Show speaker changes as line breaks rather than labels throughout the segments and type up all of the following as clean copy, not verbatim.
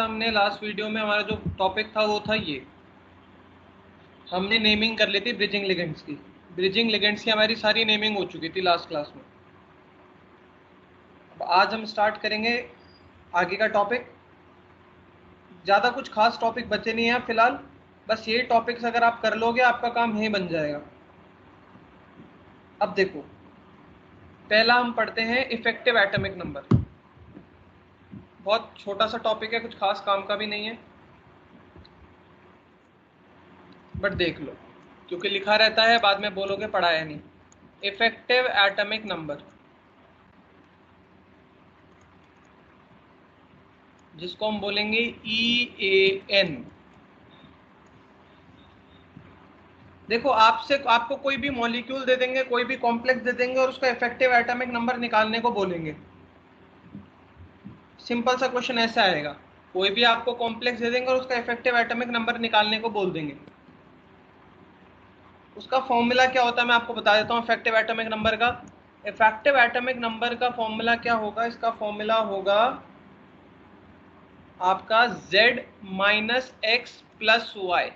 हमने last video में हमारा जो टॉपिक था वो था ये, हमने नेमिंग कर ली थी ब्रिजिंग लिगेंड्स की। ब्रिजिंग लिगेंड्स की हमारी सारी नेमिंग हो चुकी थी लास्ट क्लास में। अब आज हम स्टार्ट करेंगे आगे का टॉपिक। ज़्यादा कुछ खास टॉपिक बचे नहीं हैं फिलहाल, बस ये टॉपिक्स अगर आप कर लोगे आपका काम यही बन जाएगा। अब देखो, पहला हम पढ़ते हैं इफेक्टिव एटॉमिक नंबर। बहुत छोटा सा टॉपिक है, कुछ खास काम का भी नहीं है, बट देख लो, क्योंकि लिखा रहता है बाद में बोलोगे पढ़ाया नहीं। इफेक्टिव एटॉमिक नंबर, जिसको हम बोलेंगे EAN। देखो, आपको कोई भी मॉलिक्यूल दे देंगे, कोई भी कॉम्प्लेक्स दे देंगे और उसका इफेक्टिव एटॉमिक नंबर निकालने को बोलेंगे। सिंपल सा क्वेश्चन ऐसा आएगा, कोई भी आपको कॉम्प्लेक्स दे देंगे और उसका इफेक्टिव एटॉमिक नंबर निकालने को बोल देंगे। उसका फॉर्मूला क्या होता है मैं आपको बता देता हूँ। इफेक्टिव एटॉमिक नंबर का फॉर्मूला क्या होगा? इसका फॉर्मूला होगा आपका Z minus x plus Y.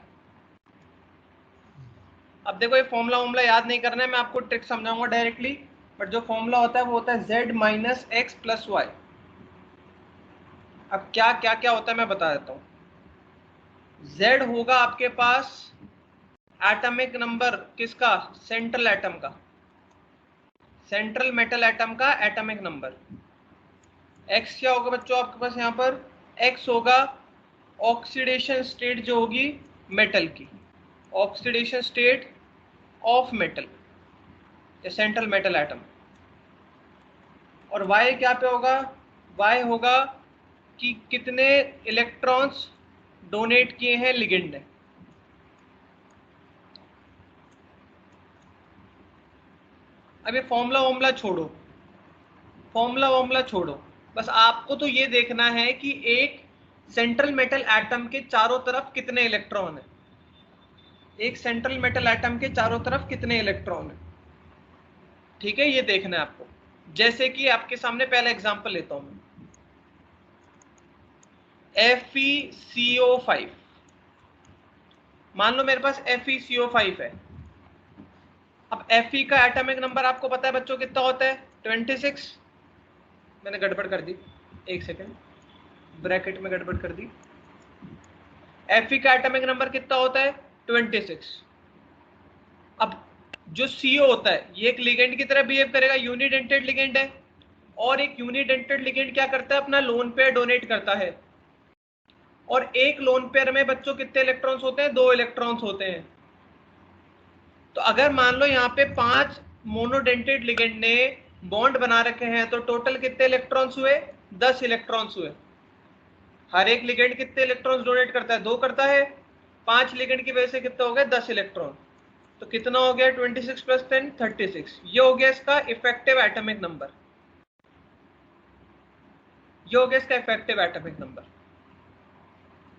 अब देखो, ये फॉर्मूला याद नहीं करना है, मैं आपको ट्रिक समझाऊंगा डायरेक्टली, बट जो फॉर्मूला होता है वो होता है Z minus x plus Y. अब क्या क्या क्या होता है मैं बता देता हूँ। Z होगा आपके पास एटॉमिक नंबर किसका? सेंट्रल एटम का, सेंट्रल मेटल एटम का एटॉमिक नंबर। X क्या होगा बच्चों आपके पास? यहाँ पर X होगा ऑक्सीडेशन स्टेट जो होगी मेटल की, oxidation state of metal, central metal atom. और Y क्या पे होगा? Y होगा कि कितने इलेक्ट्रॉन्स डोनेट किए हैं लिगेंड ने। अब ये फॉर्मूला छोड़ो, बस आपको तो ये देखना है कि एक सेंट्रल मेटल एटम के चारों तरफ कितने इलेक्ट्रॉन है। एक सेंट्रल मेटल एटम के चारों तरफ कितने इलेक्ट्रॉन है, ठीक है, ये देखना है आपको। जैसे कि आपके सामने पहला एग्जांपल लेता हूं मैं, FeCO5। मान लो मेरे पास FeCO5 है। अब Fe का एटॉमिक नंबर आपको पता है बच्चों कितना होता है? 26। मैंने गड़बड़ कर दी, एक सेकेंड, ब्रैकेट में गड़बड़ कर दी। Fe का एटॉमिक नंबर कितना होता है? 26। अब जो CO होता है ये एक लिगेंड की तरह बिहेव करेगा, यूनिडेंटेड लिगेंड है, और एक यूनिडेंटेड लिगेंड क्या करता है? अपना लोन पेयर डोनेट करता है। और एक लोन पेयर में बच्चों कितने इलेक्ट्रॉन्स होते हैं? 2 इलेक्ट्रॉन्स होते हैं। तो अगर मान लो यहाँ पे 5 मोनोडेंटेड लिगेंड ने बॉन्ड बना रखे हैं तो टोटल कितने इलेक्ट्रॉन्स हुए? 10 इलेक्ट्रॉन्स हुए। हर एक लिगेंड कितने इलेक्ट्रॉन्स डोनेट करता है? 2 करता है। 5 लिगेंड की वजह से कितने हो गए? 10 इलेक्ट्रॉन। तो कितना हो गया? 26 प्लस 10 36। ये हो गया इसका इफेक्टिव एटॉमिक नंबर। ये हो गया इसका इफेक्टिव एटॉमिक नंबर।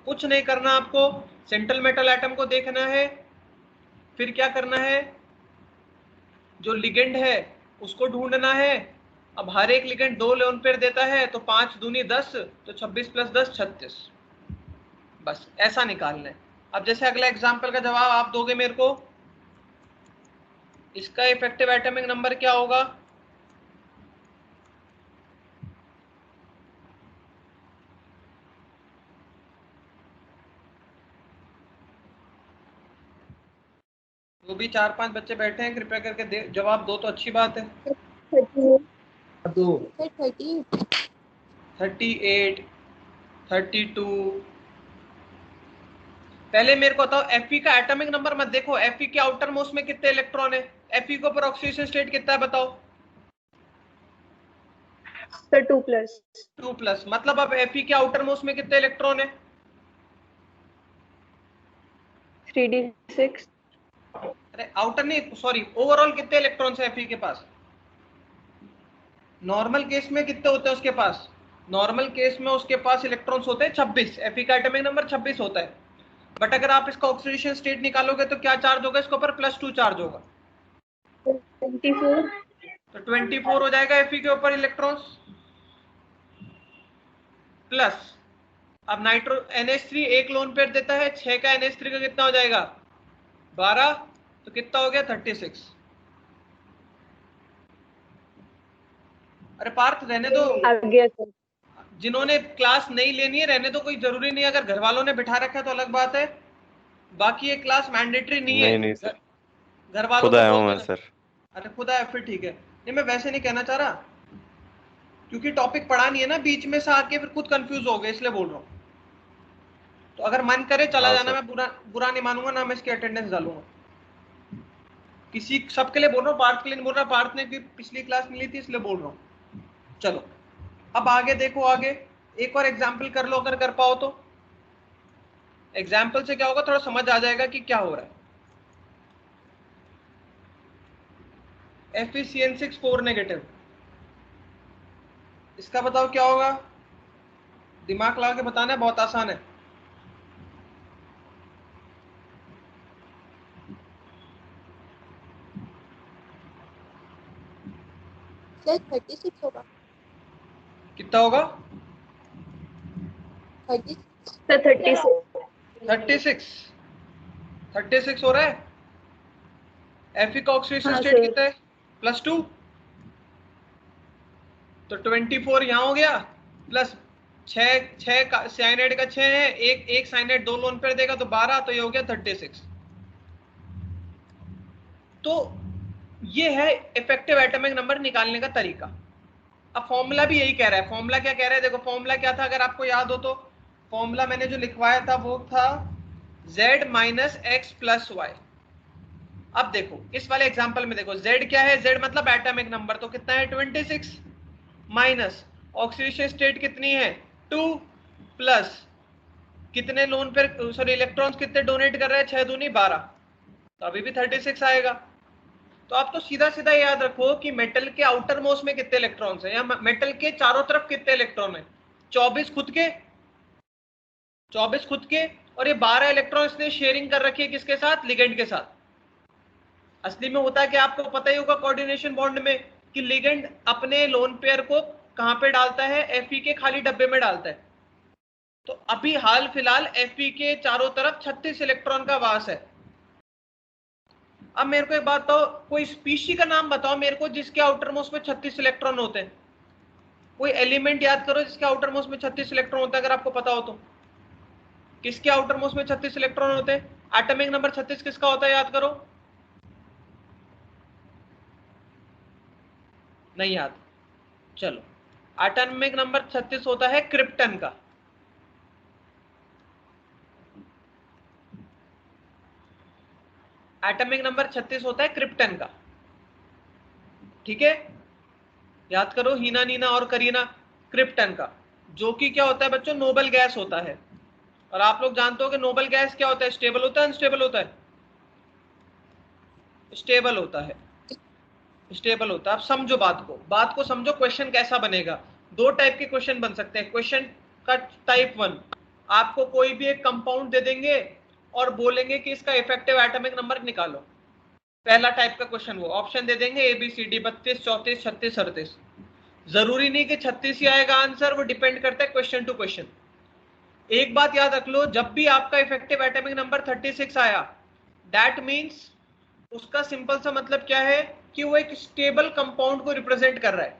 कुछ नहीं करना आपको, सेंट्रल मेटल एटम को देखना है, फिर क्या करना है? जो लिगेंड है उसको ढूंढना है। अब हर एक लिगेंड 2 लोन पेयर देता है, तो 5 दूनी 10, तो 26 प्लस 10 36। बस ऐसा निकालना है। अब जैसे अगला एग्जांपल का जवाब आप दोगे मेरे को, इसका इफेक्टिव एटॉमिक नंबर क्या होगा? वो भी 4-5 बच्चे बैठे हैं, कृपया करके जवाब दो तो अच्छी बात है। 38, 32। पहले मेरे को बताओ, Fe का एटॉमिक नंबर मत देखो, Fe के आउटर मोस्ट में कितने इलेक्ट्रॉन है? Fe को पर ऑक्सीडेशन स्टेट कितना है बताओ?
2+।
2+, मतलब अब Fe के आउटर मोस्ट में कितने इलेक्ट्रॉन है?
3d6।
अरे आउटर नहीं, सॉरी, ओवरऑल कितने इलेक्ट्रॉन्स है Fe के पास? नॉर्मल केस में कितने होते हैं उसके पास? नॉर्मल केस में उसके पास इलेक्ट्रॉन्स होते हैं 26। Fe का एटॉमिक नंबर 26 होता है। बट अगर आप इसका ऑक्सीडेशन स्टेट निकालोगे तो क्या चार्ज होगा इसके ऊपर? +2 चार्ज होगा।
24।
तो 24 हो जाएगा Fe के ऊपर इलेक्ट्रॉन्स, प्लस अब नाइट्रो NH3 एक लोन पेयर देता है, 6 का NH3 का कितना हो जाएगा 12, तो कितना हो गया 36। अरे पार्थ रहने दो,
आ गया सर।
जिन्होंने क्लास नहीं लेनी है रहने दो, कोई जरूरी नहीं है, अगर घर वालों ने बिठा रखा है तो अलग बात है, बाकी ये क्लास मैंडेटरी नहीं है।
नहीं सर,
घर वालों
खुद
को
आया
बोल
हूँ
दो।
मैं सर।
अरे खुद आया फिर ठीक है। नहीं मैं वैसे नहीं कहना चाह रहा, क्योंकि टॉपिक पढ़ा नहीं है ना, बीच में से आके फिर खुद कंफ्यूज हो गए, इसलिए बोल रहा हूँ। तो अगर मन करे चला
हाँ
जाना,
सर।
मैं बुरा नहीं मानूंगा ना, मैं इसकी अटेंडेंस डालूंगा। किसी सबके लिए बोल रहा हूँ, पार्थ के लिए नहीं बोल रहा, पार्थ ने भी पिछली क्लास नहीं ली थी इसलिए बोल रहा हूँ। चलो अब आगे देखो, आगे एक और एग्जाम्पल कर लो अगर कर पाओ तो। एग्जाम्पल से क्या होगा, थोड़ा समझ आ जाएगा कि क्या हो रहा है। FeCN6 4 नेगेटिव, इसका बताओ क्या होगा, दिमाग लगा के बताना है, बहुत आसान है।
सर 36 होगा।
कितना होगा
36।
सर 36
36 हो रहा है। Fe का ऑक्सीडेशन
हाँ
स्टेट
सर।
कितना है +2, तो 24 यहां हो गया, प्लस 6 साइनाइड का 6 है, एक साइनाइड 2 लोन पेयर देगा तो 12, तो ये हो गया 36। तो ये है इफेक्टिव एटॉमिक नंबर निकालने का तरीका। अब फॉर्मूला भी यही कह रहा है। फॉर्मूला क्या कह रहा है, देखो फॉर्मूला क्या था, अगर आपको याद हो तो फॉर्मूला मैंने जो लिखवाया था वो था Z minus x plus Y. अब देखो इस वाले एग्जांपल में देखो, Z क्या है, Z मतलब एटॉमिक नंबर, तो कितना है 26, माइनस ऑक्सीडेशन स्टेट कितनी है 2, प्लस कितने लोन पर सॉरी इलेक्ट्रॉन्स कितने डोनेट कर रहे हैं 6 दूनी 12, तो अभी भी 36 आएगा। तो आप तो सीधा सीधा याद रखो कि मेटल के आउटर मोस्ट में कितने इलेक्ट्रॉन्स हैं, या मेटल के चारों तरफ कितने इलेक्ट्रॉन हैं, 24 खुद के, 24 खुद के, और ये 12 इलेक्ट्रॉन इसने शेयरिंग कर रखी है किसके साथ, लिगेंड के साथ। असली में होता है कि आपको पता ही होगा कोऑर्डिनेशन बॉन्ड में कि लिगेंड अपने लोन पेयर को कहां पे डालता है, Fe के खाली डब्बे में डालता है। तो अभी हाल फिलहाल Fe के चारों तरफ 36 इलेक्ट्रॉन का वास है। अब मेरे को एक बात बताओ, कोई स्पीशी का नाम बताओ मेरे को जिसके आउटर मोस्ट में 36 इलेक्ट्रॉन होते हैं। कोई एलिमेंट याद करो जिसके आउटर मोस्ट में 36 इलेक्ट्रॉन होता है, अगर आपको पता हो तो। किसके आउटर मोस्ट में 36 इलेक्ट्रॉन होते हैं, एटॉमिक नंबर 36 किसका होता है, याद करो। नहीं याद, चलो एटॉमिक नंबर 36 होता है क्रिप्टन का। एटॉमिक नंबर 36 होता है क्रिप्टन का, ठीक है। याद करो हीना, नीना और करीना, क्रिप्टन का, जो कि क्या होता है बच्चों, नोबल गैस होता है। और आप लोग जानते हो कि नोबल गैस क्या होता है, स्टेबल होता है अनस्टेबल होता है, स्टेबल होता है, स्टेबल होता है। आप समझो बात को समझो, क्वेश्चन कैसा बनेगा। दो टाइप के क्वेश्चन बन सकते हैं। क्वेश्चन का टाइप 1, आपको कोई भी एक कंपाउंड दे देंगे और बोलेंगे कि इसका इफेक्टिव एटॉमिक नंबर निकालो। पहला टाइप का क्वेश्चन वो, ऑप्शन दे देंगे ABCD 32, 34, 36, 38। जरूरी नहीं कि 36 ही आएगा आंसर, वो डिपेंड करता है क्वेश्चन टू क्वेश्चन। एक बात याद रख लो, जब भी आपका इफेक्टिव एटॉमिक नंबर 36 आया, दैट मींस उसका सिंपल सा मतलब क्या है कि वो एक स्टेबल कंपाउंड को रिप्रेजेंट कर रहा है।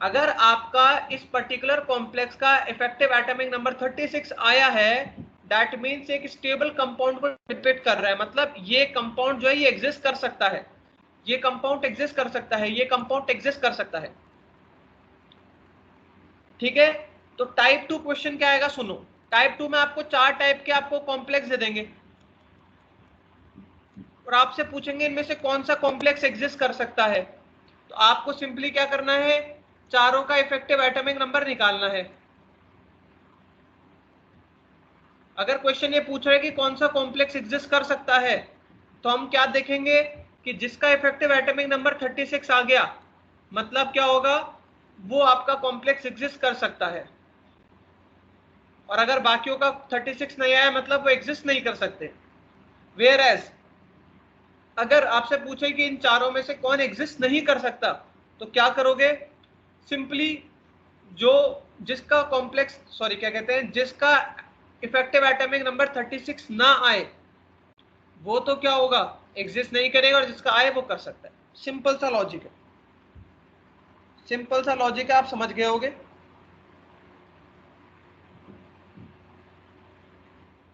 अगर आपका इस पर्टिकुलर कॉम्प्लेक्स का इफेक्टिव एटॉमिक नंबर 36 आया है, दैट मींस एक स्टेबल कंपाउंड को डिपिक्ट कर रहा है। मतलब ये कंपाउंड जो है ये एग्जिस्ट कर सकता है, ये कंपाउंड एग्जिस्ट कर सकता है, ये कंपाउंड एग्जिस्ट कर सकता है, ठीक है। तो टाइप 2 क्वेश्चन क्या आएगा, सुनो। टाइप 2 में आपको 4 टाइप के आपको कॉम्प्लेक्स दे देंगे और आपसे पूछेंगे इनमें से कौन सा कॉम्प्लेक्स एग्जिस्ट कर सकता है। तो आपको सिंपली क्या करना है, चारों का इफेक्टिव एटॉमिक नंबर निकालना है। अगर क्वेश्चन ये पूछ रहा है कि कौन सा कॉम्प्लेक्स एग्जिस्ट कर सकता है, तो हम क्या देखेंगे कि जिसका इफेक्टिव एटॉमिक नंबर 36 आ गया, मतलब क्या होगा, वो आपका कॉम्प्लेक्स एग्जिस्ट कर सकता है। और अगर बाकियों का 36 नहीं आया, मतलब वो एग्जिस्ट नहीं कर सकते। वेयर एज अगर आपसे पूछे कि इन चारों में से कौन एग्जिस्ट नहीं कर सकता, तो क्या करोगे, सिंपली जो जिसका कॉम्प्लेक्स सॉरी क्या कहते हैं, जिसका इफेक्टिव एटॉमिक नंबर 36 ना आए वो तो क्या होगा, एग्जिस्ट नहीं करेगा, और जिसका आए वो कर सकता है। सिंपल सा लॉजिक है, सिंपल सा लॉजिक है, आप समझ गए होगे।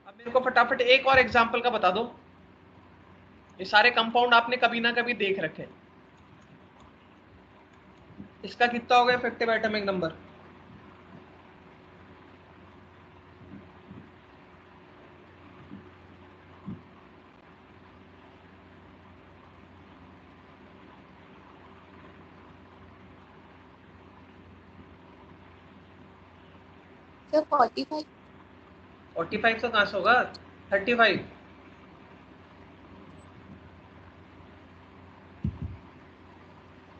अब मेरे को फटाफट एक और एग्जांपल का बता दो। ये सारे कंपाउंड आपने कभी ना कभी देख रखे हैं। इसका कितना होगा इफेक्टिव एटॉमिक नंबर?
सर 45।
45 तो कहां से होगा, 35।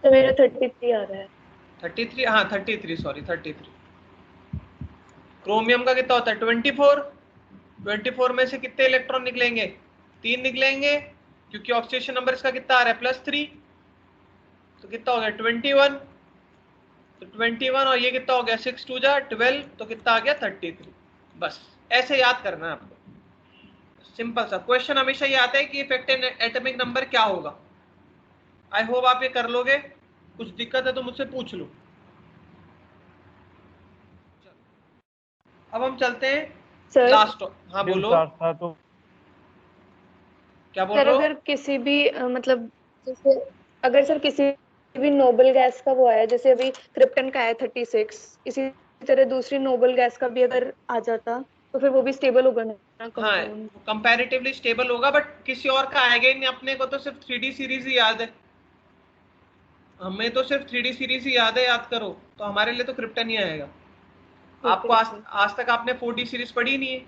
तो मेरा 33 आ रहा है।
33, हाँ 33, सॉरी 33। क्रोमियम का कितना होता है, 24। 24 में से कितने इलेक्ट्रॉन निकलेंगे, 3 निकलेंगे, क्योंकि ऑक्सीडेशन नंबर इसका कितना आ रहा है, +3। तो कितना हो गया 21। तो 21 और ये कितना हो गया, 6 2 जा 12, तो कितना आ गया 33। बस ऐसे याद करना है आपको। सिंपल सा क्वेश्चन हमेशा ये आता है कि इफेक्टिव एटॉमिक नंबर क्या होगा। आई होप आप ये कर लोगे, कुछ दिक्कत है तो मुझसे पूछ लो। अब हम चलते हैं
सर
लास्ट। हाँ बोलो,
था तो
क्या बोल
सर
रहे हो?
अगर किसी भी मतलब जैसे अगर सर किसी भी नोबल गैस का वो आया, जैसे अभी क्रिप्टन का है 36, इसी तरह दूसरी नोबल गैस का भी अगर आ जाता तो फिर वो भी स्टेबल होगा ना
हाँ
कंपाउंड?
कंपैरेटिवली स्टेबल होगा, बट किसी और का आएगा ही नहीं। अपने को तो सिर्फ 3D सीरीज ही याद है, हमें तो सिर्फ 3D सीरीज ही याद है, याद करो। तो हमारे लिए तो क्रिप्टन ही आएगा।
ठीक
आपको
है सर।
आज तक आपने 4D सीरीज पढ़ी नहीं है।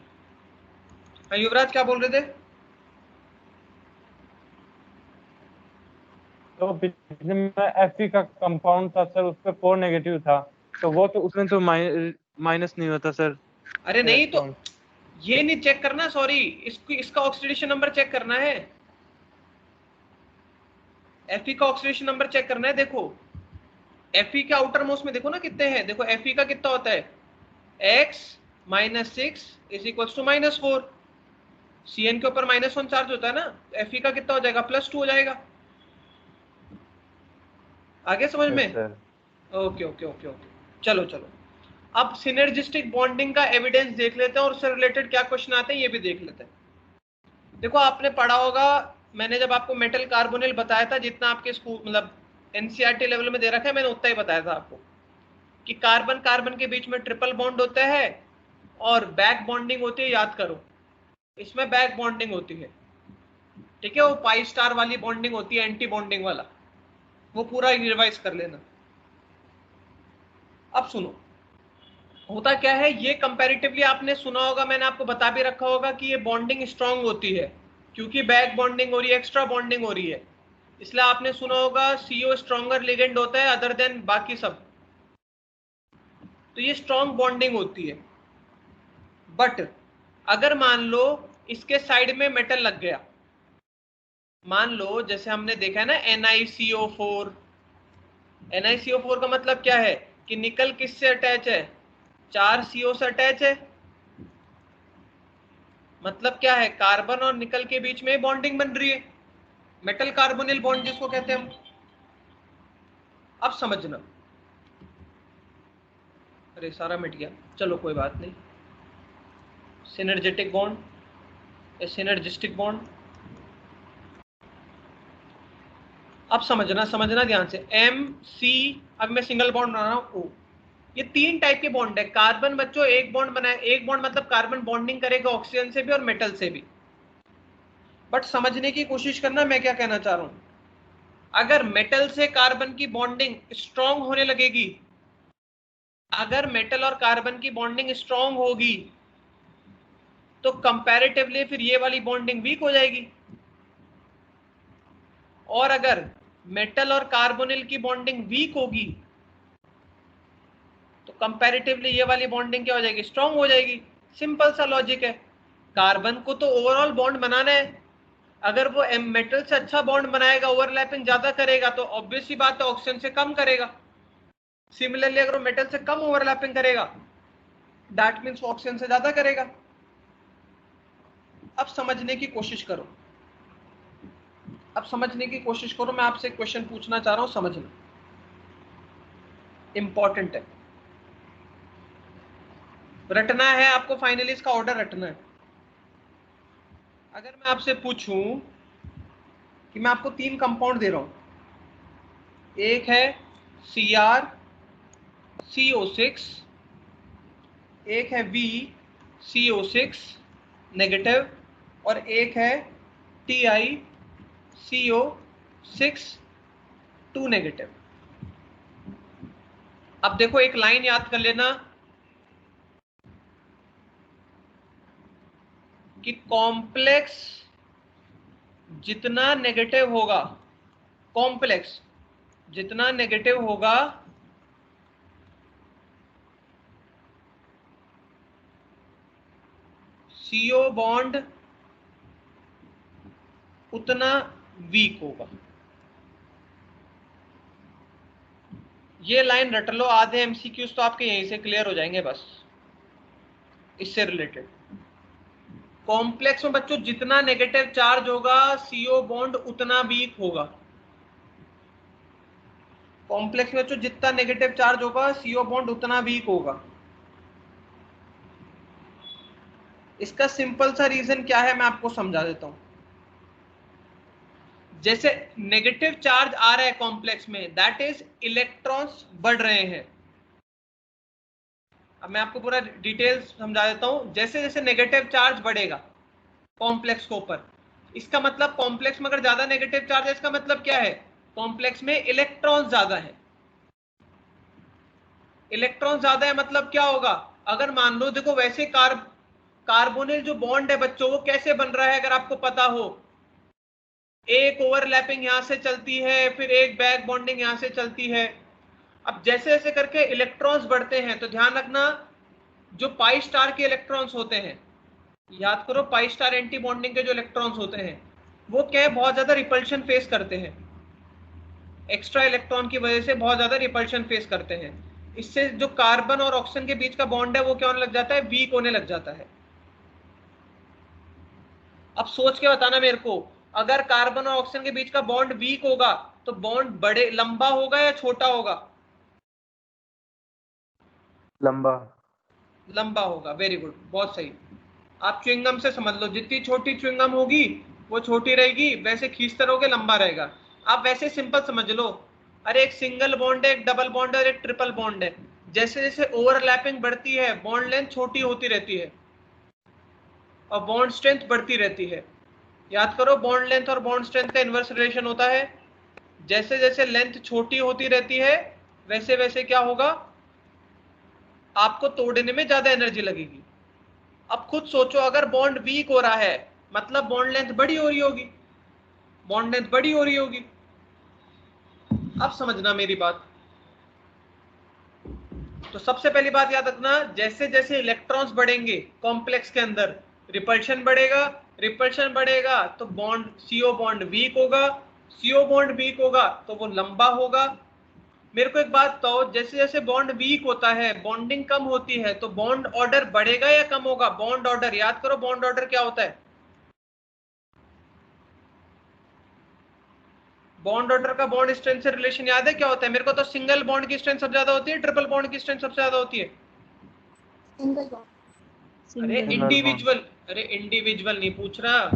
हाँ युवराज क्या बोल रहे थे?
तो पिछले में Fe का कंपाउंड था सर, उस पे 4 नेगेटिव था, तो वो तो उसमें तो माइनस नहीं होता सर
अरे नहीं तो
इलेक्ट्रॉन।
ये नहीं चेक करना, सॉरी इसका ऑक्सीडेशन नंबर चेक करना है। Fe का ऑक्सीडेशन नंबर चेक करना है। देखो Fe के आउटर मोस्ट में देखो ना कितने हैं, देखो Fe का कितना होता है, x -6 = -4। Cn के ऊपर -1 चार्ज होता है ना, Fe का कितना हो जाएगा, +2 हो जाएगा। आगे समझ
यस
में?
Sir.
Okay okay okay okay, चलो चलो। अब सिनर्जिस्टिक बॉन्डिंग का एविडेंस देख लेते हैं, और उससे रिलेटेड क्या क्वेश्चन आते हैं ये भी देख लेते हैं। देखो आपने पढ़ा होगा, मैंने जब आपको मेटल कार्बोनिल बताया था, जितना आपके स्कूल मतलब एनसीईआरटी लेवल में दे रखा है, मैंने उतना ही बताया था आपको कि कार्बन कार्बन के बीच में ट्रिपल बॉन्ड होता है और बैक बॉन्डिंग होती है। याद करो, इसमें बैक बॉन्डिंग होती है, ठीक है, वो पाई स्टार वाली बॉन्डिंग होती है, एंटी बॉन्डिंग वाला, वो पूरा रिवाइज कर लेना। अब सुनो, होता क्या है, ये कंपैरेटिवली आपने सुना होगा, मैंने आपको बता भी रखा होगा कि ये बॉन्डिंग स्ट्रांग होती है, क्योंकि बैक बॉन्डिंग हो रही है, एक्स्ट्रा बॉन्डिंग हो रही है। इसलिए आपने सुना होगा CO स्ट्रॉन्गर लिगेंड होता है अदर देन बाकी सब, तो ये स्ट्रांग बॉन्डिंग होती है। बट अगर मान लो इसके साइड में मेटल लग गया, मान लो जैसे हमने देखा है ना NiCO4। NiCO4 का मतलब क्या है कि निकल किससे अटैच है, 4 CO से अटैच है। मतलब क्या है, कार्बन और निकल के बीच में बॉन्डिंग बन रही है, मेटल कार्बोनिल बॉन्ड जिसको कहते हैं हम। अब समझना, अरे सारा मिट गया, चलो कोई बात नहीं। Synergetic bond, synergistic bond. अब समझना ध्यान से, MC, अब मैं सिंगल बॉन्ड बना रहा हूं O। ये 3 टाइप के बॉन्ड है। कार्बन बच्चों एक बॉन्ड बनाए, एक बॉन्ड मतलब कार्बन बॉन्डिंग करेगा ऑक्सीजन से भी और मेटल से भी। बट समझने की कोशिश करना मैं क्या कहना चाह रहा हूं। अगर मेटल से कार्बन की बॉन्डिंग स्ट्रांग होने लगेगी, अगर मेटल और कार्बन की बॉन्डिंग स्ट्रांग होगी, तो कंपैरेटिवली फिर ये वाली बॉन्डिंग वीक हो जाएगी। और अगर मेटल और कार्बोनिल की बॉन्डिंग वीक होगी, तो कंपैरेटिवली ये वाली बॉन्डिंग क्या हो जाएगी, स्ट्रांग हो जाएगी। सिंपल सा लॉजिक है। कार्बन को तो ओवरऑल बॉन्ड बनाना है, अगर वो मेटल से अच्छा बॉन्ड बनाएगा, ओवरलैपिंग ज्यादा करेगा, तो ऑब्वियस सी बात है ऑक्सीजन से कम करेगा। सिमिलरली अगर वो मेटल से कम ओवरलैपिंग करेगा, दैट मीन्स ऑक्सीजन से ज्यादा करेगा। अब समझने की कोशिश करो, मैं आपसे एक क्वेश्चन पूछना चाह रहा हूं, समझना इंपॉर्टेंट है, रटना है आपको, फाइनली इसका ऑर्डर रटना है। अगर मैं आपसे पूछूं कि मैं आपको 3 कंपाउंड दे रहा हूं, एक है CrCO6, एक है VCO6 नेगेटिव, और एक है TiCO6 2 नेगेटिव। अब देखो एक लाइन याद कर लेना कि कॉम्प्लेक्स जितना नेगेटिव होगा, कॉम्प्लेक्स जितना नेगेटिव होगा CO बॉन्ड उतना वीक होगा। ये लाइन रट लो, आधे MCQs तो आपके यहीं से क्लियर हो जाएंगे बस इससे रिलेटेड। कॉम्प्लेक्स में बच्चों जितना नेगेटिव चार्ज होगा CO बॉन्ड उतना वीक होगा। कॉम्प्लेक्स में बच्चों जितना नेगेटिव चार्ज होगा CO बॉन्ड उतना वीक होगा। इसका सिंपल सा रीजन क्या है मैं आपको समझा देता हूं। जैसे नेगेटिव चार्ज आ रहा है कॉम्प्लेक्स में, दैट इज इलेक्ट्रॉन्स बढ़ रहे हैं। अब मैं आपको पूरा डिटेल्स समझा देता हूं। जैसे जैसे नेगेटिव चार्ज बढ़ेगा कॉम्प्लेक्स के ऊपर, इसका मतलब कॉम्प्लेक्स में अगर ज्यादा नेगेटिव चार्ज है, इसका मतलब क्या है, कॉम्प्लेक्स में इलेक्ट्रॉन ज्यादा है। इलेक्ट्रॉन ज्यादा है मतलब क्या होगा, अगर मान लो देखो वैसे कार्बोनिल जो बॉन्ड है बच्चों वो कैसे बन रहा है अगर आपको पता हो, एक ओवरलैपिंग यहां से चलती है, फिर एक बैक बॉन्डिंग यहां से चलती है। अब जैसे जैसे करके इलेक्ट्रॉन्स बढ़ते हैं तो ध्यान रखना जो पाई स्टार के इलेक्ट्रॉन्स होते हैं, याद करो पाई स्टार एंटी बॉन्डिंग के जो इलेक्ट्रॉन्स होते हैं वो क्या है, बहुत ज्यादा रिपल्शन फेस करते हैं, एक्स्ट्रा इलेक्ट्रॉन की वजह से बहुत ज्यादा रिपल्शन फेस करते हैं। इससे जो कार्बन और ऑक्सीजन के बीच का बॉन्ड है वो क्या होने लग जाता है, वीक होने लग जाता है। अब सोच के बताना मेरे को, अगर कार्बन और ऑक्सीजन के बीच का बॉन्ड वीक होगा तो बॉन्ड बड़े लंबा होगा या छोटा होगा,
लंबा।
लंबा होगा। वेरी गुड, बहुत सही। आप च्युइंगम से समझ लो, जितनी छोटी च्युइंगम होगी वो छोटी रहेगी, वैसे खींचते रहोगे लंबा रहेगा। आप वैसे सिंपल समझ लो, अरे एक सिंगल बॉन्ड है, एक डबल बॉन्ड है और एक ट्रिपल बॉन्ड है, जैसे जैसे ओवरलैपिंग बढ़ती है बॉन्ड लेंथ छोटी होती रहती है और बॉन्ड स्ट्रेंथ बढ़ती रहती है। याद करो बॉन्ड लेंथ और बॉन्ड स्ट्रेंथ का इनवर्स रिलेशन होता है, जैसे जैसे लेंथ छोटी होती रहती है वैसे वैसे क्या होगा, आपको तोड़ने में ज्यादा एनर्जी लगेगी। अब खुद सोचो अगर बॉन्ड वीक हो रहा है मतलब बॉन्ड लेंथ बड़ी हो रही होगी, बॉन्ड लेंथ बड़ी हो रही होगी। अब समझना मेरी बात, तो सबसे पहली बात याद रखना, जैसे जैसे इलेक्ट्रॉन्स बढ़ेंगे कॉम्प्लेक्स के अंदर रिपल्शन बढ़ेगा, रिपल्शन बढ़ेगा तो बॉन्ड CO बॉन्ड वीक होगा, CO बॉन्ड वीक होगा तो वो लंबा होगा। मेरे को एक बात बताओ, जैसे जैसे बॉन्ड वीक होता है बॉन्डिंग कम होती है तो बॉन्ड ऑर्डर बढ़ेगा या कम होगा, बॉन्ड ऑर्डर, याद करो बॉन्ड ऑर्डर क्या होता है, बॉन्ड ऑर्डर का बॉन्ड स्ट्रेंथ से रिलेशन याद है क्या होता है, मेरे को तो सिंगल बॉन्ड की स्ट्रेंथ सबसे ज्यादा होती है, ट्रिपल बॉन्ड की स्ट्रेंथ सबसे ज्यादा होती है।
Single bond.
अरे
सिंगल।
इंडिविजुअल, अरे इंडिविजुअल नहीं पूछ रहा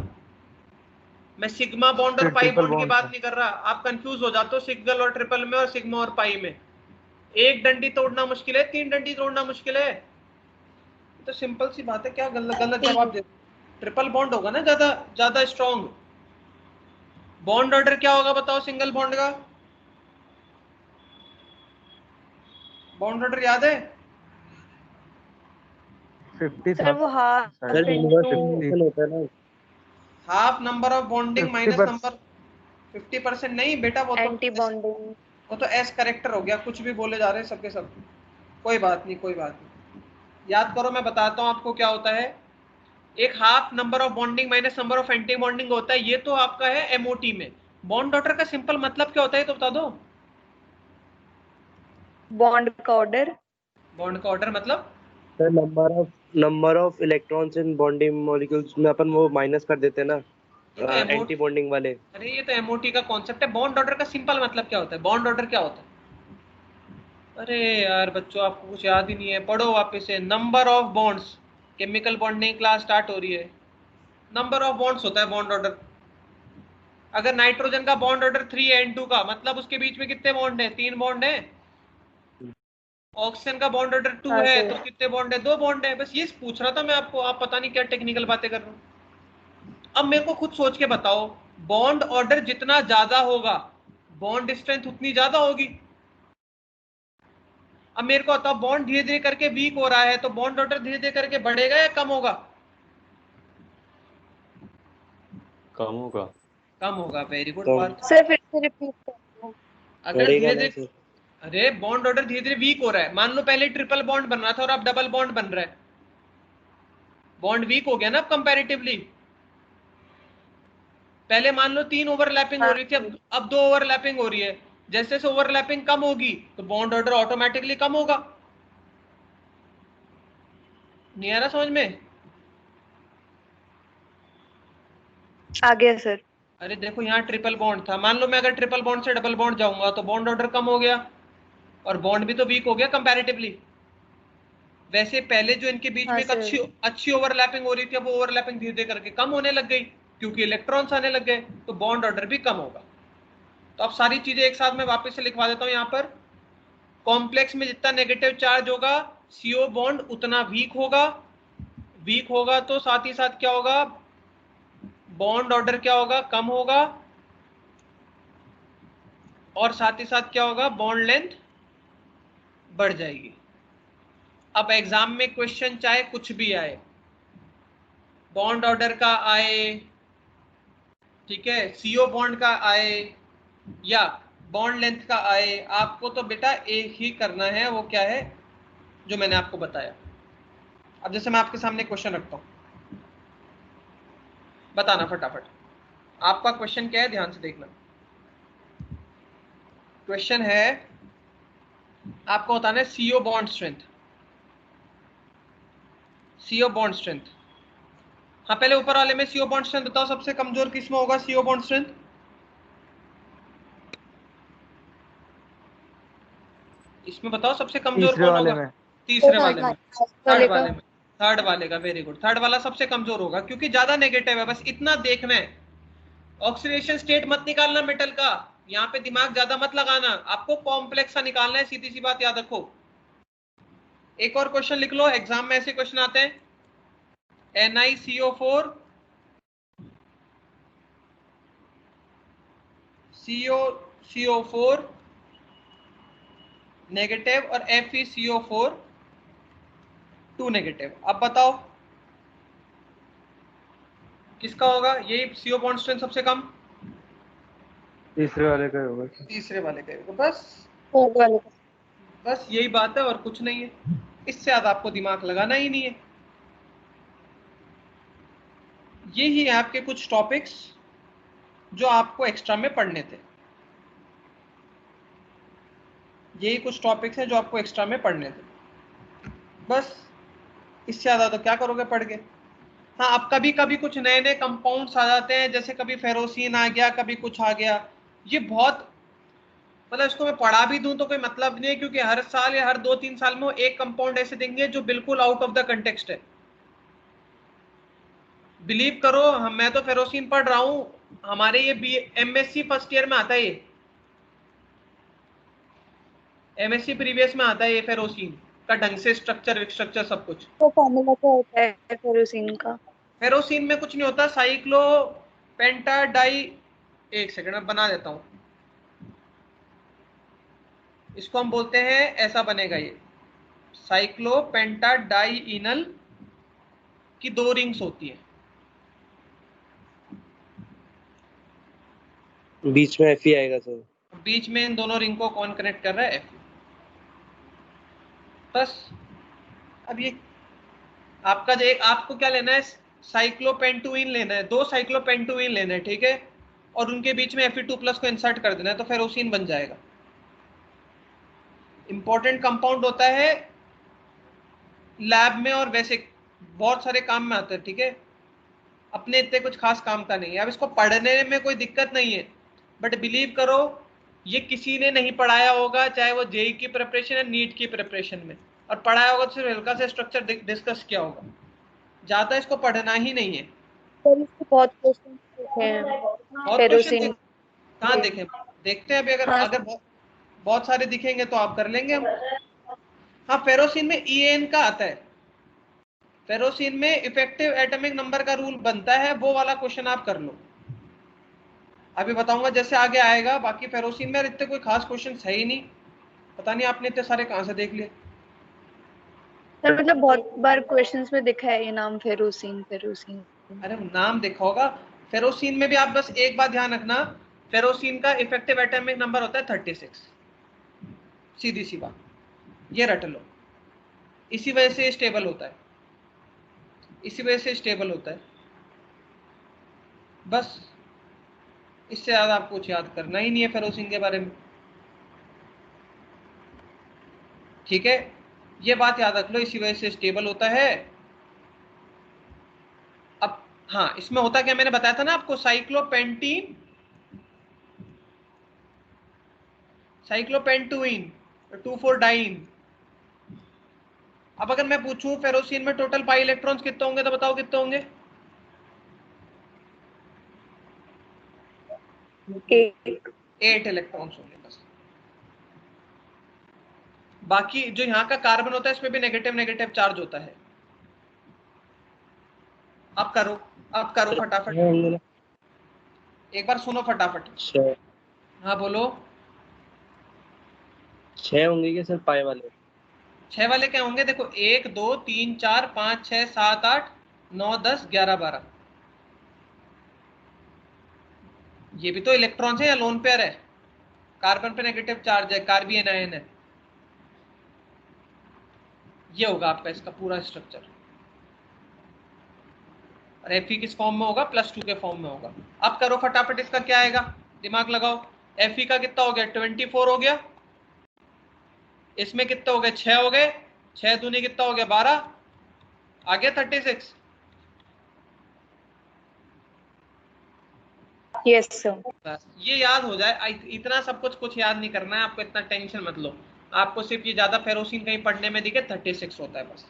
मैं, सिग्मा बॉन्ड और
फिर
पाई
ट्रिपल
बॉन्ड की
बॉन्ड
बात
था।
नहीं कर रहा। आप कंफ्यूज हो जाते हो सिंगल और ट्रिपल में और सिग्मा और पाई में, एक डंडी तोड़ना मुश्किल है, 3 डंडी तोड़ना मुश्किल है। तो सिंपल सी बात है, क्या गलत गलत जवाब दे, ट्रिपल बॉन्ड होगा ना ज्यादा ज्यादा स्ट्रॉन्ग। बॉन्ड ऑर्डर क्या होगा बताओ सिंगल बॉन्ड का, बॉन्ड ऑर्डर याद है,
50
सर
था
वो हाफ
शायद।
इंटू
50
होता है ना।
Half number of bonding minus
50%।
Number 50% नहीं बेटा,
एंटी बॉन्डिंग।
वो तो एस करेक्टर हो गया, कुछ भी बोले जा रहे हैं सबके सब। कोई बात नहीं, कोई बात नहीं, याद करो मैं बताता हूं आपको क्या होता है। एक half number of bonding minus number of anti bonding होता है, ये तो आपका है एमओटी में। बॉन्ड डॉटर का सिंपल मतलब क्या होता है तो बता दो,
बॉन्ड का ऑर्डर।
बॉन्ड का ऑर्डर मतलब
sir number of electrons in bonding molecules में अपन वो माइनस कर देते हैं ना,
ये तो
एंटी बॉन्डिंग वाले।
अरे ये तो एमओटी का कॉन्सेप्ट है। बॉन्ड ऑर्डर का सिंपल मतलब क्या होता है? बॉन्ड ऑर्डर क्या होता है? अरे यार बच्चों, आपको कुछ याद ही नहीं है, पढ़ो वापस से। Number of bonds, chemical bonding class start हो रही है, नंबर ऑफ बॉन्ड्स होता है बॉन्ड ऑर्डर। अगर नाइट्रोजन का बॉन्ड ऑर्डर 3n2 का मतलब उसके बीच में कितने बॉन्ड है? 3 बॉन्ड है। ऑक्सीजन का बॉन्ड ऑर्डर 2
हाँ
है
सर।
तो कितने बॉन्ड है? 2 बॉन्ड है। बस ये पूछ रहा था मैं आपको, आप पता नहीं क्या टेक्निकल बातें कर रहे हो। अब मेरे को खुद सोच के बताओ, बॉन्ड ऑर्डर जितना ज्यादा होगा बॉन्ड स्ट्रेंथ उतनी ज्यादा होगी। अब मेरे को बताओ, बॉन्ड धीरे धीरे करके वीक हो रहा है तो बॉन्ड ऑर्डर धीरे धीरे करके बढ़ेगा या कम होगा?
कम होगा।
कम होगा। Very good
come.
Parth.
Sir फिर से रिपीट करो।
अगर
बढ़ेगा
धीरे
ना
धीरे,
सर।
अरे बॉन्ड ऑर्डर धीरे धीरे वीक हो रहा है, मान लो पहले ट्रिपल बॉन्ड बन रहा था और अब डबल बॉन्ड बन रहा है, बॉन्ड वीक हो गया ना अब कंपैरेटिवली। पहले मान लो 3 ओवरलैपिंग हो रही थी, अब 2 ओवरलैपिंग हो रही है। जैसे जैसे ओवरलैपिंग कम होगी तो बॉन्ड ऑर्डर ऑटोमेटिकली कम होगा। नहीं आ रहा समझ में?
आ गया सर।
अरे देखो, यहाँ ट्रिपल बॉन्ड था, मान लो मैं अगर ट्रिपल बॉन्ड से डबल बॉन्ड जाऊंगा तो बॉन्ड ऑर्डर कम हो गया और बॉन्ड भी तो वीक हो गया कंपैरेटिवली। वैसे पहले जो इनके बीच
हाँ
में एक
सर।
अच्छी ओवरलैपिंग हो रही थी, अब वो ओवरलैपिंग धीरे धीरे करके कम होने लग गई क्योंकि इलेक्ट्रॉन्स आने लग गए, तो बॉन्ड ऑर्डर भी कम होगा। तो अब सारी चीजें एक साथ मैं वापस से लिखवा देता हूं यहाँ पर। कॉम्प्लेक्स में जितना नेगेटिव चार्ज होगा CO बॉन्ड उतना वीक होगा। वीक होगा तो साथ ही साथ क्या होगा? बॉन्ड ऑर्डर क्या होगा? कम होगा। और साथ ही साथ क्या होगा? बॉन्ड लेंथ बढ़ जाएगी। अब एग्जाम में क्वेश्चन चाहे कुछ भी आए, बॉन्ड ऑर्डर का आए, ठीक है, CO बॉन्ड का आए या बॉन्ड लेंथ का आए, आपको तो बेटा एक ही करना है, वो क्या है जो मैंने आपको बताया। अब जैसे मैं आपके सामने क्वेश्चन रखता हूं, बताना फटाफट। आपका क्वेश्चन क्या है, ध्यान से देखना। क्वेश्चन है, आपको बताना है CO bond strength. CO bond strength, हाँ पहले ऊपर वाले में CO बॉन्ड स्ट्रेंथ बताओ, सबसे कमजोर किसमें होगा CO बॉन्ड स्ट्रेंथ? इसमें बताओ सबसे कमजोर
तीसरे
कौन
वाले
होगा?
में।
तीसरे
थर्ड
वाले में,
वाले
थर्ड
का।
वाले में, थर्ड वाले का। वेरी गुड, थर्ड वाला सबसे कमजोर होगा क्योंकि ज्यादा नेगेटिव है। बस इतना देखना है, ऑक्सीडेशन स्टेट मत निकालना मेटल का, यहाँ पे दिमाग ज्यादा मत लगाना, आपको कॉम्प्लेक्स सा निकालना है, सीधी सी बात याद रखो। एक और क्वेश्चन लिख लो, एग्जाम में ऐसे क्वेश्चन आते हैं। NiCO4 CO4 नेगेटिव और FeCO4 2 नेगेटिव। अब बताओ किसका होगा? यही CO बॉन्ड स्ट्रेंथ सबसे कम,
तीसरे वाले का ही होगा।
तीसरे वाले का होगा। बस
थर्ड वाले का।
बस यही बात है और कुछ नहीं है, इससे ज्यादा आपको दिमाग लगाना ही नहीं है। यही है आपके कुछ टॉपिक्स जो आपको एक्स्ट्रा में पढ़ने थे। यही कुछ टॉपिक्स हैं जो आपको एक्स्ट्रा में पढ़ने थे, बस इससे ज्यादा तो क्या करोगे पढ़ के। हाँ, अब कभी कभी कुछ नए नए कंपाउंड्स आ जाते हैं, जैसे कभी फेरोसिन आ गया, कभी कुछ आ गया। ये बहुत, मतलब इसको मैं पढ़ा भी दूं तो कोई मतलब नहीं है क्योंकि हर साल या हर 2-3 साल में वो एक कंपाउंड ऐसे देंगे जो बिल्कुल आउट ऑफ द कंटेक्स्ट है। बिलीव करो, मैं तो फेरोसिन पढ़ रहा हूं, हमारे ये MSc फर्स्ट ईयर में आता है, ये MSc प्रीवियस में आता है ये फेरोसिन का ढंग से स्ट्रक्चर सब कुछ।
तो फॉर्मूला क्या होता है फेरोसिन का?
फेरोसिन में कुछ नहीं होता, साइक्लो पेंटाडाई, एक सेकंड में बना देता हूं, इसको हम बोलते हैं, ऐसा बनेगा ये, साइक्लो पेंटाडाइइनल की 2 रिंग्स होती है,
बीच में Fe आएगा सर।
बीच में इन दोनों रिंग को कौन कनेक्ट कर रहा है? Fe। बस अब ये आपका आपको क्या लेना है, साइक्लोपेंटुइन लेना है, 2 साइक्लोपेंटुइन लेना है, ठीक है, और उनके बीच में Fe2+ को इंसर्ट कर देना है तो फेरोसिन बन जाएगा। इंपॉर्टेंट कंपाउंड होता है लैब में और वैसे बहुत सारे काम में आता है, ठीक है, अपने इतने कुछ खास काम का नहीं है। अब इसको पढ़ने में कोई दिक्कत नहीं है, बट बिलीव करो ये किसी ने नहीं पढ़ाया होगा, चाहे वो जेई की प्रिपरेशन या नीट की प्रिपरेशन में, और पढ़ाया होगा तो सिर्फ हल्का से स्ट्रक्चर डिस्कस किया होगा, ज्यादा इसको पढ़ना ही नहीं है।
सर इसके बहुत क्वेश्चन हैं
बहुत
फेरोसिन।
क्वेश्चन कहाँ देखें, देखते हैं अभी, अगर
हाँ।
अगर बहुत सारे दिखेंगे तो आप कर लेंगे हम। हाँ, फेरोसिन में ईएन का आता है, फेरोसिन में इफेक्टिव एटॉमिक नंबर का रूल बनता है, वो वाला क्वेश्चन आप कर लो, अभी बताऊंगा जैसे आगे आएगा। बाकी फेरोसिन में इतने कोई खास क्वेश्चन है ही नहीं, पता नहीं आपने इतने सारे कहां से देख लिए।
सर मतलब बहुत बार क्वेश्चंस में दिखा है ये नाम फेरोसिन फेरोसिन।
अरे नाम देखा होगा, फेरोसिन में भी आप बस एक बात ध्यान रखना, फेरोसिन का इफेक्टिव एटॉमिक नंबर होता है 36, सीधी सी बात, ये रट लो। इसी वजह से स्टेबल होता है, इसी वजह से स्टेबल होता है, बस इससे ज्यादा आपको कुछ याद करना ही नहीं है फेरोसिन के बारे में, ठीक है, ये बात याद रख लो, इसी वजह से स्टेबल होता है। अब हाँ, इसमें होता क्या, मैंने बताया था ना आपको, साइक्लोपेंटीन, साइक्लोपेंटुइन, 2,4-डाइन। अब अगर मैं पूछूं फेरोसिन में टोटल पाई इलेक्ट्रॉन्स कितने होंगे, तो बताओ कितने होंगे? 8 इलेक्ट्रॉन्स होंगे बस। बाकी जो यहाँ का कार्बन होता है इसमें भी नेगेटिव नेगेटिव चार्ज होता है। अब करो फटाफट, एक बार सुनो फटाफट।
6
हाँ बोलो।
6 होंगे क्या सर पाए वाले?
6 वाले क्या होंगे, देखो 1 2 3 4 5 6 7 8 9 10 11 12, ये भी तो इलेक्ट्रॉन्स है या लोन पेयर है, कार्बन पे नेगेटिव चार्ज है, कार्बियन आयन है, ये होगा आपका इसका पूरा स्ट्रक्चर। और Fe किस फॉर्म में होगा, +2 के फॉर्म में होगा। अब करो फटाफट, इसका क्या आएगा, दिमाग लगाओ। Fe का कितना हो गया, 24 हो गया, इसमें कितना हो गया, 6 हो गए, 6 दूनी कितना हो गया, 12, आ गया 36।
Yes sir.
बस ये याद हो जाए, इतना सब कुछ याद नहीं करना है आपको, इतना टेंशन मत लो। आपको सिर्फ ये ज्यादा फेरोसिन कहीं पढ़ने में दिखे 36 होता है बस,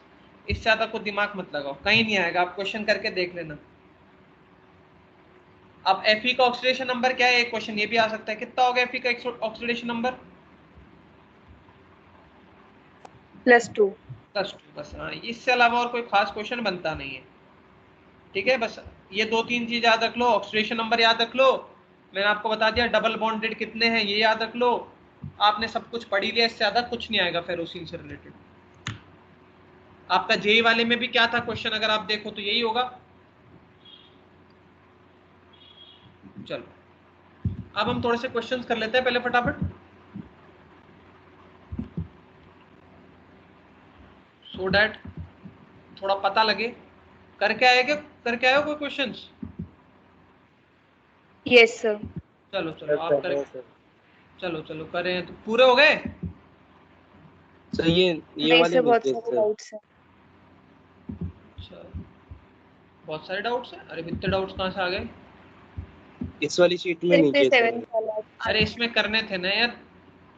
इससे ज्यादा कुछ दिमाग मत लगाओ, कहीं नहीं आएगा, आप क्वेश्चन करके देख लेना। अब Fe का ऑक्सीडेशन नंबर क्या है, एक क्वेश्चन ये भी आ सकता है, कितना होगा Fe का ऑक्सीडेशन नंबर?
+2।
+2 बस। हाँ, इससे अलावा और कोई खास क्वेश्चन बनता नहीं है, ठीक है, बस ये 2-3 चीज याद रख लो, ऑक्सीडेशन नंबर याद रख लो, मैंने आपको बता दिया डबल बॉन्डेड कितने हैं ये याद रख लो, आपने सब कुछ पढ़ ही लिया, इससे ज्यादा कुछ नहीं आएगा फेरोसिन से रिलेटेड। आपका जेई वाले में भी क्या था क्वेश्चन, अगर आप देखो तो यही होगा। चलो अब हम थोड़े से क्वेश्चंस कर लेते हैं पहले फटाफट, सो डैट थोड़ा पता लगे। करके आए हो कोई क्वेश्चंस?
Yes sir.
चलो आप कर, चलो करें, तो पूरे हो गए?
सर ये
नहीं
वाले
सर, बहुत
नीचे
सारे
सर,
डाउट्स हैं।
अच्छा, बहुत सारे डाउट्स हैं, अरे इतने डाउट्स कहाँ से आ गए?
इस वाली शीट में
सिर्फ
नीचे
7
सर।
साल।
अरे इसमें करने थे ना यार,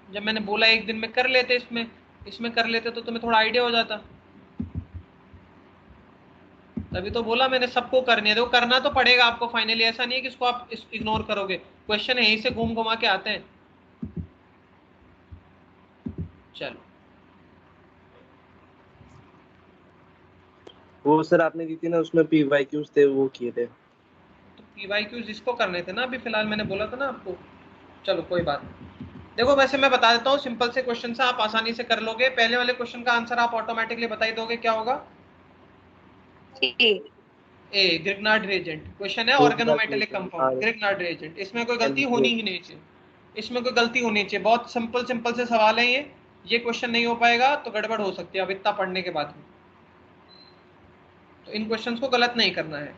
जब मैंने बोला एक दिन में कर लेते, इसमें कर लेते तो तुम्हें थोड़ा आइडिया हो जाता, तभी तो बोला मैंने सबको करने दो, करना तो पड़ेगा आपको फाइनली, ऐसा नहीं है कि इसको आप इग्नोर करोगे, क्वेश्चन यहीं से घूम घुमा के आते हैं। चलो
वो सर आपने दी थी ना, उसमें PYQs थे, वो किए थे।
तो PYQs इसको करने थे ना, अभी फिलहाल मैंने बोला था ना आपको। चलो कोई बात नहीं, देखो वैसे मैं बता देता हूँ, सिंपल से क्वेश्चन से आप आसानी से कर लोगे। पहले वाले क्वेश्चन का आंसर आप ऑटोमेटिकली बता ही दोगे, क्या होगा? ए, ग्रिग्नार्ड रिएजेंट। क्वेश्चन है ऑर्गेनोमेटेलिक कंपाउंड, ग्रिग्नार्ड रिएजेंट, इसमें कोई गलती होनी ही नहीं चाहिए, इसमें कोई गलती होनी चाहिए, बहुत सिंपल से सवाल है ये क्वेश्चन नहीं हो पाएगा तो गड़बड़ हो सकती है अब इतना पढ़ने के बाद में, तो इन क्वेश्चंस को गलत नहीं करना है,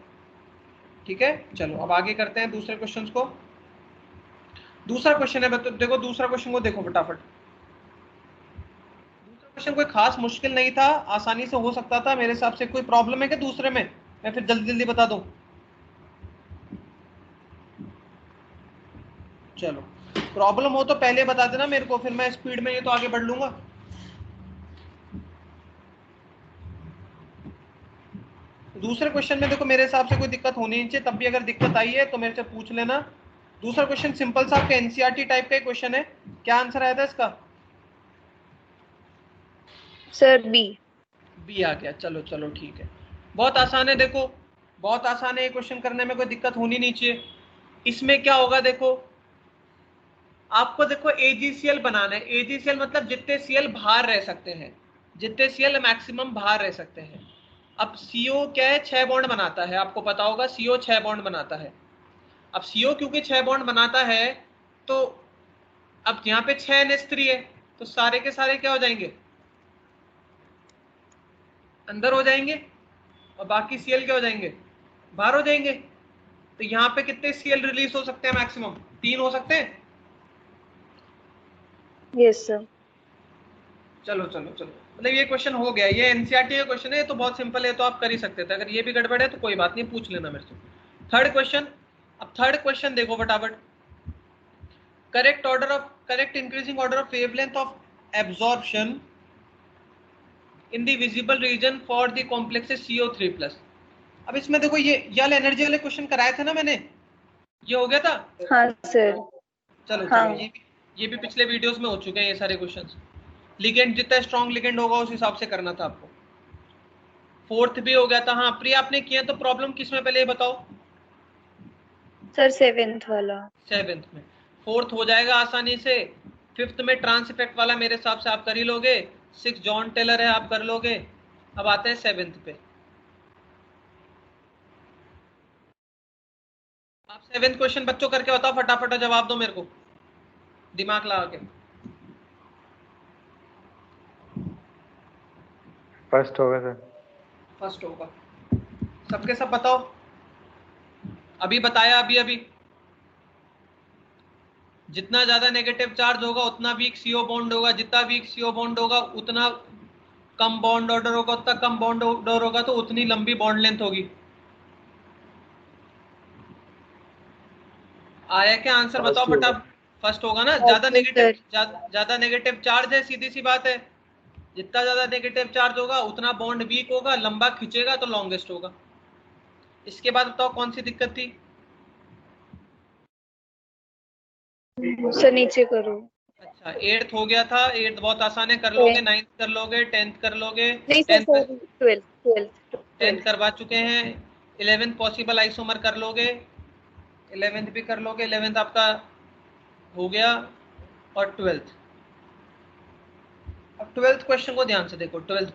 ठीक है। चलो अब आगे करते हैं दूसरे क्वेश्चंस को। दूसरा क्वेश्चन है, देखो दूसरा क्वेश्चन को देखो फटाफट। क्वेश्चन कोई खास मुश्किल नहीं था, आसानी से हो सकता था मेरे हिसाब से। कोई प्रॉब्लम है क्या दूसरे में? मैं फिर जल्दी जल्दी बता दूं। चलो प्रॉब्लम हो तो पहले बता देना मेरे को, फिर मैं स्पीड में ये तो आगे बढ़ लूंगा। दूसरे क्वेश्चन में देखो मेरे हिसाब से कोई दिक्कत होनी नहीं चाहिए, तब भी अगर दिक्कत आई है तो मेरे से पूछ लेना। दूसरा क्वेश्चन सिंपल सा आपका एनसीईआरटी टाइप का क्वेश्चन है। क्या आंसर आया था इसका?
Sir B.
बी आ गया। चलो चलो ठीक है, बहुत आसान है। देखो बहुत आसान है, ये क्वेश्चन करने में कोई दिक्कत होनी नहीं चाहिए। इसमें क्या होगा देखो, आपको देखो एजीसीएल बनाना है। एजीसीएल मतलब जितने सीएल बाहर रह सकते हैं, जितने सीएल मैक्सिमम बाहर रह सकते हैं। अब सीओ क्या है, 6 बॉन्ड बनाता है, आपको पता होगा सीओ 6 बॉन्ड बनाता है। अब सीओ क्योंकि 6 बॉन्ड बनाता है, तो अब यहाँ पे 6 NH3 है, तो सारे के सारे क्या हो जाएंगे, अंदर हो जाएंगे, और बाकी सीएल क्या हो जाएंगे, बाहर हो जाएंगे। तो यहाँ पे कितने सीएल रिलीज हो सकते हैं मैक्सिमम? 3 हो सकते हैं।
Yes sir.
चलो चलो चलो, मतलब ये क्वेश्चन हो गया, ये एनसीईआरटी का क्वेश्चन है, तो बहुत सिंपल है, तो आप कर ही सकते थे। अगर ये भी गड़बड़ है तो कोई बात नहीं, पूछ लेना मेरे से। थर्ड क्वेश्चन, अब थर्ड क्वेश्चन देखो फटाफट। Correct increasing order of wavelength of absorption in the visible region for the complex CO3+। अब इसमें देखो ये वाला एनर्जी वाले क्वेश्चन कराए थे ना मैंने, ये हो गया था।
हाँ सर।
चलो
हाँ।
चलो, ये भी पिछले वीडियोस में हो चुके हैं ये सारे क्वेश्चंस। लिगेंड जितना स्ट्रॉन्ग लिगेंड होगा उस हिसाब से करना था आपको। फोर्थ भी हो गया था। हाँ प्रिया आपने किया, तो प्रॉब्लम किस में पहले ये बताओ?
सर 7th वाला।
7th में। फोर्थ हो जाएगा आसानी से। फिफ्थ में ट्रांस इफेक्ट वाला मेरे हिसाब से आप कर ही लोगे। 6 जॉन टेलर है, आप कर लोगे। अब आते हैं 7th पे। आप 7th क्वेश्चन बच्चों करके बताओ, फटाफट जवाब दो मेरे को, दिमाग लगा के।
फर्स्ट होगा सर।
फर्स्ट होगा, सबके सब बताओ। अभी बताया, अभी अभी जितना ज्यादा नेगेटिव चार्ज होगा उतना वीक सीओ बॉन्ड होगा, जितना वीक सीओ बॉन्ड होगा उतना कम बॉन्ड ऑर्डर होगा, उतना कम बॉन्ड ऑर्डर होगा तो उतनी लंबी बॉन्ड लेंथ होगी। आया क्या आंसर? बताओ फटाफट। फर्स्ट होगा ना, ज्यादा नेगेटिव चार्ज है, सीधी सी बात है। जितना ज्यादा नेगेटिव चार्ज होगा उतना बॉन्ड वीक होगा, लंबा खींचेगा तो लॉन्गेस्ट होगा। इसके बाद बताओ कौन सी दिक्कत थी?
सर नीचे करो।
अच्छा 8th हो गया था। 8th बहुत आसान है, कर लोगे। 9th कर लोगे, 10th कर लोगे।
नहीं sir,
10th
sorry 12th
10th करवा चुके हैं। 11th पॉसिबल आइसोमर कर लोगे, 11th भी कर लोगे। 11th आपका हो गया। और 12th। अब 12th क्वेश्चन को ध्यान से देखो। 12th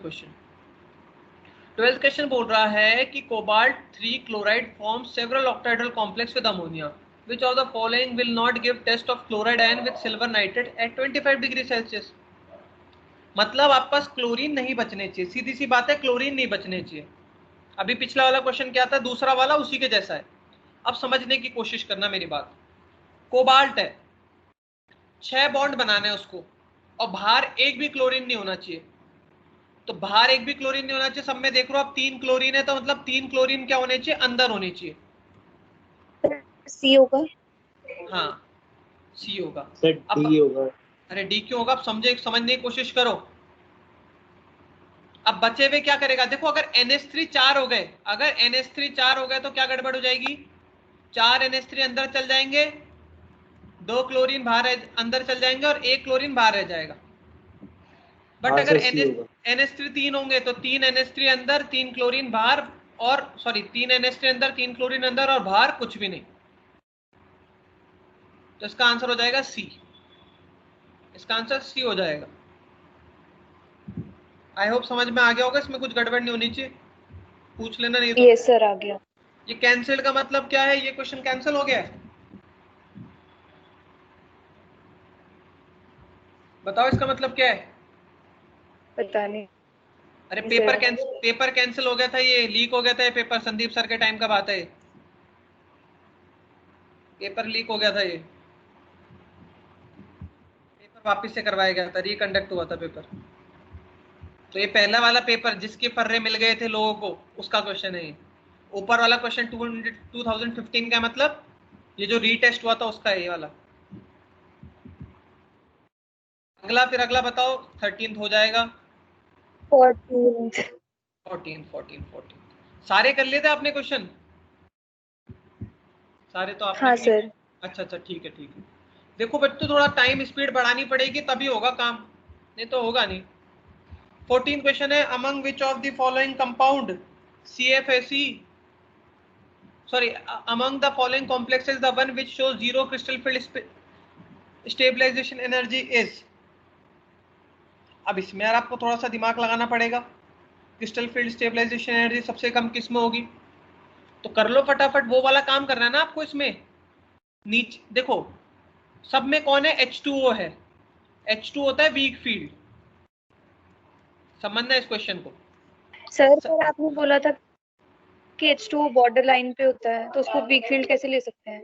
क्वेश्चन बोल रहा है कि cobalt 3 chloride forms several ऑक्टाइडल complex with ammonia, which of the following will not give test of chloride ion with silver nitrate at 25 degree Celsius. मतलब आप पास क्लोरीन नहीं बचने चाहिए, सीधी सी बात है, क्लोरीन नहीं बचने चाहिए। अभी पिछला वाला क्वेश्चन क्या था, दूसरा वाला उसी के जैसा है। अब समझने की कोशिश करना मेरी बात। कोबाल्ट है, 6 बॉन्ड बनाने हैं उसको, और बाहर एक भी क्लोरीन नहीं होना चाहिए। तो बाहर एक भी क्लोरीन नहीं होना चाहिए, सब में देख रहे हो आप 3 क्लोरीन है, तो मतलब 3 क्लोरीन क्या होने चाहिए, अंदर होनी चाहिए।
सी होगा।
हाँ सी होगा।
सर
अब
डी होगा।
अरे डी क्यों होगा? आप समझने की कोशिश करो। अब बचे हुए क्या करेगा, देखो अगर NH3 4 हो गए, अगर NH3 4 हो गए तो क्या गड़बड़ हो जाएगी, 4 NH3 अंदर चल जाएंगे, 2 क्लोरीन बाहर अंदर चल जाएंगे, और 1 क्लोरीन बाहर रह जाएगा। बट
हाँ
अगर
सर सी होगा।
NH3 3 होंगे तो 3 NH3 अंदर, 3 क्लोरीन बाहर, और सॉरी 3 NH3 अंदर, 3 क्लोरीन अंदर, और बाहर कुछ भी नहीं। तो इसका आंसर हो जाएगा सी। इसका आंसर सी हो जाएगा। आई होप समझ में आ गया होगा, इसमें कुछ गड़बड़ नहीं होनी चाहिए, पूछ लेना नहीं तो।
यस सर आ गया।
ये कैंसिल का मतलब क्या है, ये क्वेश्चन कैंसिल हो गया है? बताओ इसका मतलब क्या है?
पता नहीं
अरे
सर।
पेपर कैंसिल हो गया था, ये लीक हो गया था, ये पेपर संदीप सर के टाइम का बात है। पेपर लीक हो गया था, ये पेपर वापस से करवाया गया था, रिकंडक्ट हुआ था पेपर। तो ये पहला वाला पेपर जिसके फर्रे मिल गए थे लोगों को, उसका क्वेश्चन है ये। ऊपर वाला क्वेश्चन 2015 का, मतलब ये जो रीटेस्ट हुआ था उसका ये वाला। अगला, फिर अगला बताओ, 13th हो जाएगा।
14।
14 सारे कर लिए थे आपने क्वेश्चन? सारे तो आपने
हाँ
भी
सर।
अच्छा अच्छा, ठीक है ठीक है। देखो बच्चों, थोड़ा टाइम स्पीड बढ़ानी पड़ेगी तभी होगा काम, नहीं तो होगा नहीं। 14 क्वेश्चन है, among which of the following compound CFSE, sorry, among the following complexes the one which shows zero crystal field stabilization energy is। अब इसमें यार आपको थोड़ा सा दिमाग लगाना पड़ेगा। क्रिस्टल फील्ड स्टेबलाइजेशन एनर्जी सबसे कम किस में होगी, तो कर लो फटाफट, वो वाला काम करना है ना आपको इसमें। नीचे देखो, सब में कौन है, H2O है। H2 होता है वीक फील्ड, समझना इस क्वेश्चन को।
सर पर आपने बोला था कि H2 बॉर्डर लाइन पे होता है, तो उसको वीक फील्ड कैसे ले सकते हैं?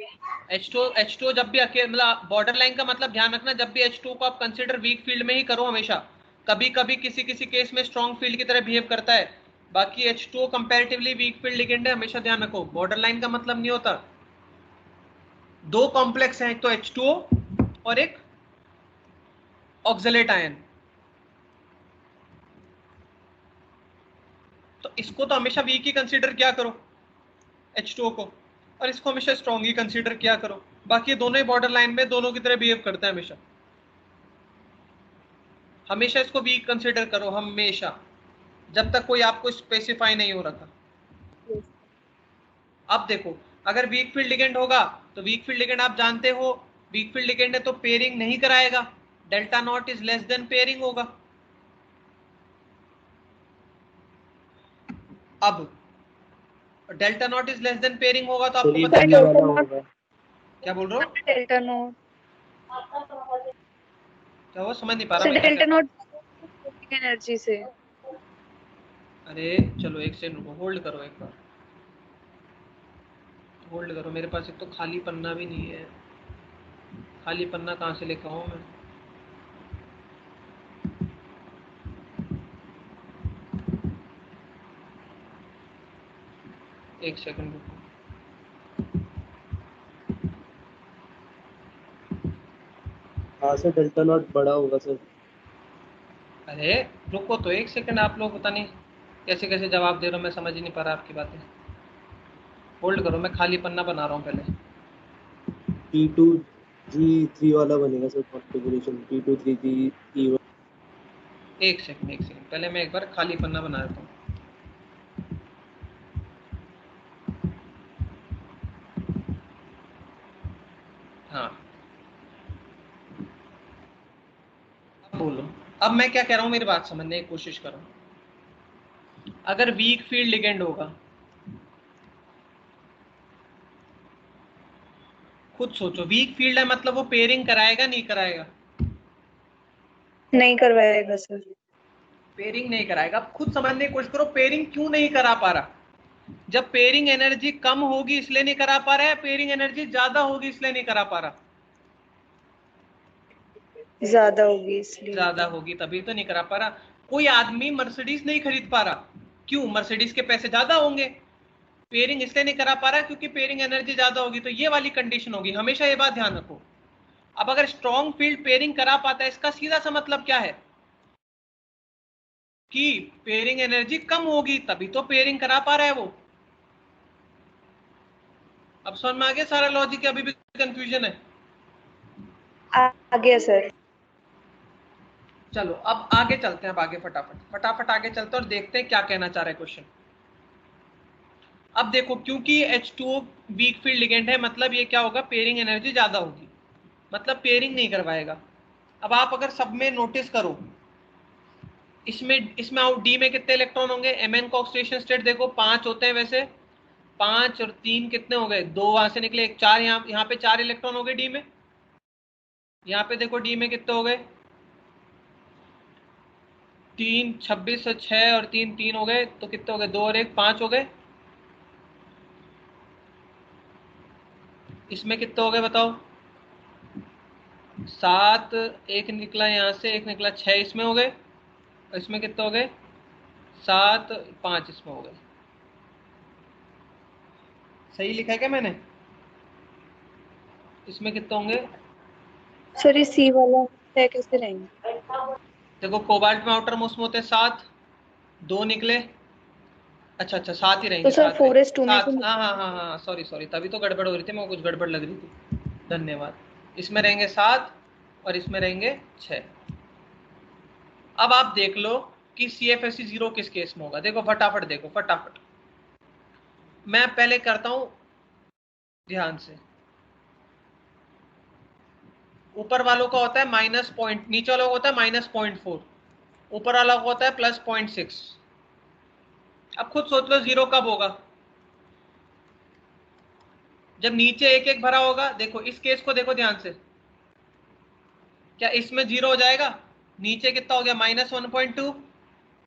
H2 जब भी अकेले, मतलब बॉर्डर लाइन का मतलब ध्यान रखना, जब भी H2 को आप कंसिडर वीक फील्ड में ही करो हमेशा। कभी कभी किसी किसी केस में स्ट्रॉन्ग फील्ड की तरह बिहेव करता है, बाकी H2 comparatively weak field ligand है, हमेशा ध्यान रखो। बॉर्डर लाइन का मतलब नहीं होता। दो कॉम्प्लेक्स हैं, एक तो H2O और एक ऑक्सलेट आयन। तो इसको तो हमेशा वीक ही कंसीडर किया करो H2O को, और इसको हमेशा स्ट्रॉन्ग ही कंसीडर किया करो। बाकी दोनों ही बॉर्डर लाइन में दोनों की तरह बिहेव करते हैं हमेशा। हमेशा इसको वीक कंसीडर करो, हमेशा, जब तक कोई आपको स्पेसिफाई नहीं हो रखा। अब देखो, अगर वीक फील्ड लिगेंड होगा तो वीक फील्ड लिगेंड आप जानते हो, वीक फील्ड लिगेंड है तो पेयरिंग नहीं कराएगा, delta not is less than pairing होगा। अब delta not is less than pairing होगा तो आपको
सर ये
पता है
बी
क्या
वाला
होगा।
होगा।
क्या बोल रहे हो,
डेल्टा नोट।
क्या हुआ, समझ नहीं पा रहा
सर
मैं क्या
डेल्टा
कह रहा
नोट एनर्जी से।
हूँ। अरे चलो एक सेकंड रुको, होल्ड करो एक बार, होल्ड करो। मेरे पास एक तो खाली पन्ना भी नहीं है, खाली पन्ना कहाँ से लेकर आऊँ मैं। एक सेकंड रुको।
हाँ सर डेल्टा नॉट बड़ा होगा सर।
अरे रुको तो एक सेकंड, आप लोग पता नहीं कैसे कैसे जवाब दे रहे हो, मैं समझ ही नहीं पा रहा आपकी बातें। होल्ड करो, मैं खाली पन्ना बना रहा हूँ पहले।
P2G3 वाला बनेगा sir configuration, P2 3G E1।
एक सेकंड पहले मैं एक बार खाली पन्ना बना देता हूँ। हाँ, अब बोलो। अब मैं क्या कह रहा हूँ, मेरी बात समझने की कोशिश करो। अगर वीक फील्ड लिगेंड होगा, खुद सोचो, वीक फील्ड है मतलब वो पेयरिंग कराएगा नहीं कराएगा?
नहीं करवाएगा सर।
पेयरिंग नहीं कराएगा। अब खुद समझने की कोशिश करो, पेयरिंग क्यों नहीं करा पा रहा। जब पेयरिंग एनर्जी कम होगी इसलिए नहीं करा पा रहा है, पेयरिंग एनर्जी ज्यादा होगी इसलिए नहीं करा पा रहा?
ज्यादा होगी इसलिए।
ज्यादा होगी तभी तो नहीं करा पा रहा। कोई आदमी मर्सिडीज नहीं खरीद पा रहा, क्यों? मर्सिडीज के पैसे ज्यादा होंगे। पेयरिंग इसलिए नहीं करा पा रहा क्योंकि पेयरिंग एनर्जी ज्यादा होगी, तो ये वाली कंडीशन होगी, हमेशा ये बात ध्यान रखो। अब अगर स्ट्रॉन्ग फील्ड पेयरिंग करा पाता है, इसका सीधा सा मतलब क्या है कि पेयरिंग एनर्जी कम होगी तभी तो पेयरिंग करा पा रहा है वो। अब समझ में आ गया सारा लॉजिक, अभी भी कंफ्यूजन है?
आ गया सर।
चलो अब आगे चलते हैं, अब आगे फटाफट आगे चलते हैं और देखते हैं क्या कहना चाह रहा है क्वेश्चन। अब देखो, क्योंकि H2O वीक फील्ड लिगेंड है, मतलब ये क्या होगा, पेयरिंग एनर्जी ज्यादा होगी, मतलब पेयरिंग नहीं करवाएगा। अब आप अगर सब में नोटिस करो, इसमें डी में कितने इलेक्ट्रॉन होंगे, Mn का ऑक्सीडेशन स्टेट देखो 5 होते हैं वैसे। 5 और 3 कितने हो गए, 2 वहां से निकले, एक 4 यहाँ पे 4 इलेक्ट्रॉन हो गए डी में। यहाँ पे देखो डी में कितने हो गए, 3 26 और 6 और 3 3 हो गए, तो कितने हो गए, 2 और 1 5 हो गए। इसमें कितने हो गए बताओ, 7, एक निकला यहाँ से, एक निकला, 6 इसमें हो गए, और इसमें कितने हो गए, 7 5 इसमें हो गए। सही लिखा है क्या मैंने? इसमें कितने होंगे?
सर ये सी वाला तय कैसे रहेंगे?
देखो कोबाल्ट में आउटर मोस्ट में होते 7, 2 निकले। अच्छा 7 ही
तो
रहेंगे,
सर
7 रहेंगे,
4s2 में
7।
से
हाँ, सॉरी तभी तो गड़बड़ हो रही थी, मैं कुछ गड़बड़ लग रही थी। धन्यवाद। इसमें रहेंगे 7 और इसमें रहेंगे 6। अब आप देख लो कि CFSE 0 किस केस में होगा। देखो फटाफट देखो, फटाफट मैं पहले करता हूं ध्यान से। ऊपर वालों का होता है माइनस पॉइंट, नीचे वालों का होता है -0.4, ऊपर वाला का होता है +0.6। अब खुद सोच लो 0 कब होगा? जब नीचे 1 भरा होगा। देखो इस केस को देखो ध्यान से, क्या इसमें 0 हो जाएगा? नीचे कितना हो गया? -1.2,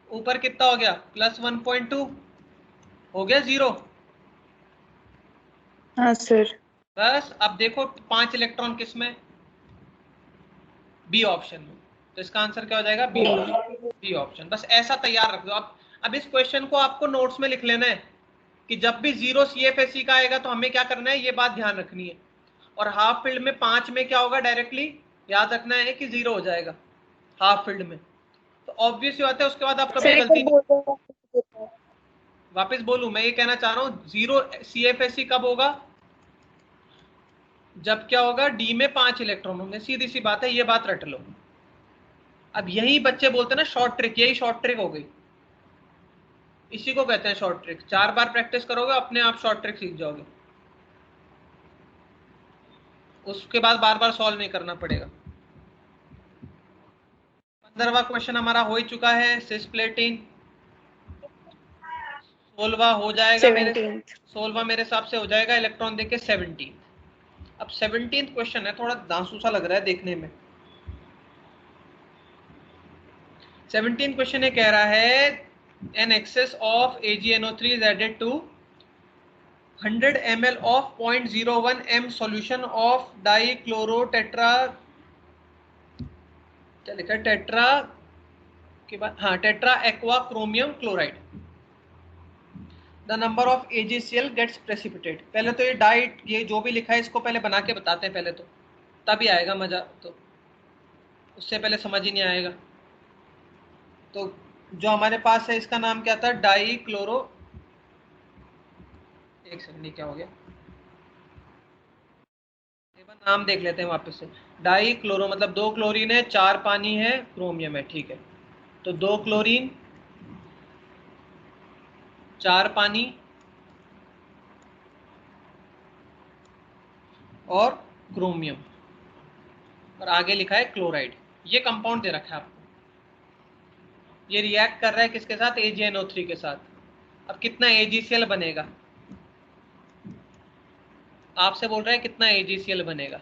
ऊपर कितना हो गया? +1.2, हो गया 0।
हाँ सर।
बस अब देखो 5 इलेक्ट्रॉन किस में? बी ऑप्शन में। तो इसका आंसर क्या हो जाएगा? B option. B option. बस ऐसा तैयार रख दो। अब इस क्वेश्चन को आपको नोट्स में लिख लेना है कि जब भी 0 CFSE का आएगा तो हमें क्या करना है, ये बात ध्यान रखनी है। और हाफ फील्ड में 5 में क्या होगा? डायरेक्टली याद रखना है कि 0 हो जाएगा हाफ फील्ड में। तो ऑब्वियस बात है, उसके बाद आप कभी
सर एक
गलती
बार
नहीं।
बोल दो।
वापस बोलूं, मैं ये कहना चाह रहा हूं 0 CFSE कब होगा? जब क्या होगा? डी में 5 इलेक्ट्रॉन होंगे। सीधी सी बात है, ये बात रट लो। अब यही बच्चे बोलते हैं ना शॉर्ट ट्रिक, यही शॉर्ट ट्रिक हो गई। इसी को कहते हैं शॉर्ट ट्रिक। 4 बार प्रैक्टिस करोगे अपने आप शॉर्ट ट्रिक सीख जाओगे, उसके बाद बार बार सॉल्व नहीं करना पड़ेगा। 15वां क्वेश्चन हमारा हो ही चुका है, सिस्प्लेटिन। 16वां हो जाएगा मेरे
17th।
16वां मेरे हिसाब से हो जाएगा इलेक्ट्रॉन देके 17। अब 17 क्वेश्चन है, थोड़ा दांसू सा लग रहा है देखने में। 17 क्वेश्चन ये कह रहा है an excess of AgNO3 is added to 100 ml of 0.01 m solution of dichlorotetra, क्या लिखा है? टेट्रा के बाद हाँ tetra aqua chromium chloride. The number of AgCl gets precipitate. पहले तो ये डाइट, ये जो भी लिखा है इसको पहले बना के बताते हैं पहले तो, तभी आएगा मजा। तो उससे पहले समझ ही नहीं आएगा। तो जो हमारे पास है इसका नाम क्या था? डाई क्लोरो, एक सेकंड, क्या हो गया? नाम देख लेते हैं वापस से। डाई क्लोरो मतलब 2 क्लोरीन है, 4 पानी है, क्रोमियम है। ठीक है, तो 2 क्लोरीन, 4 पानी और क्रोमियम, और आगे लिखा है क्लोराइड। ये कंपाउंड दे रखा है आपको। ये रिएक्ट कर रहा है किसके साथ? AgNO3 के साथ। अब कितना AgCl बनेगा? आपसे बोल रहा है कितना AgCl बनेगा।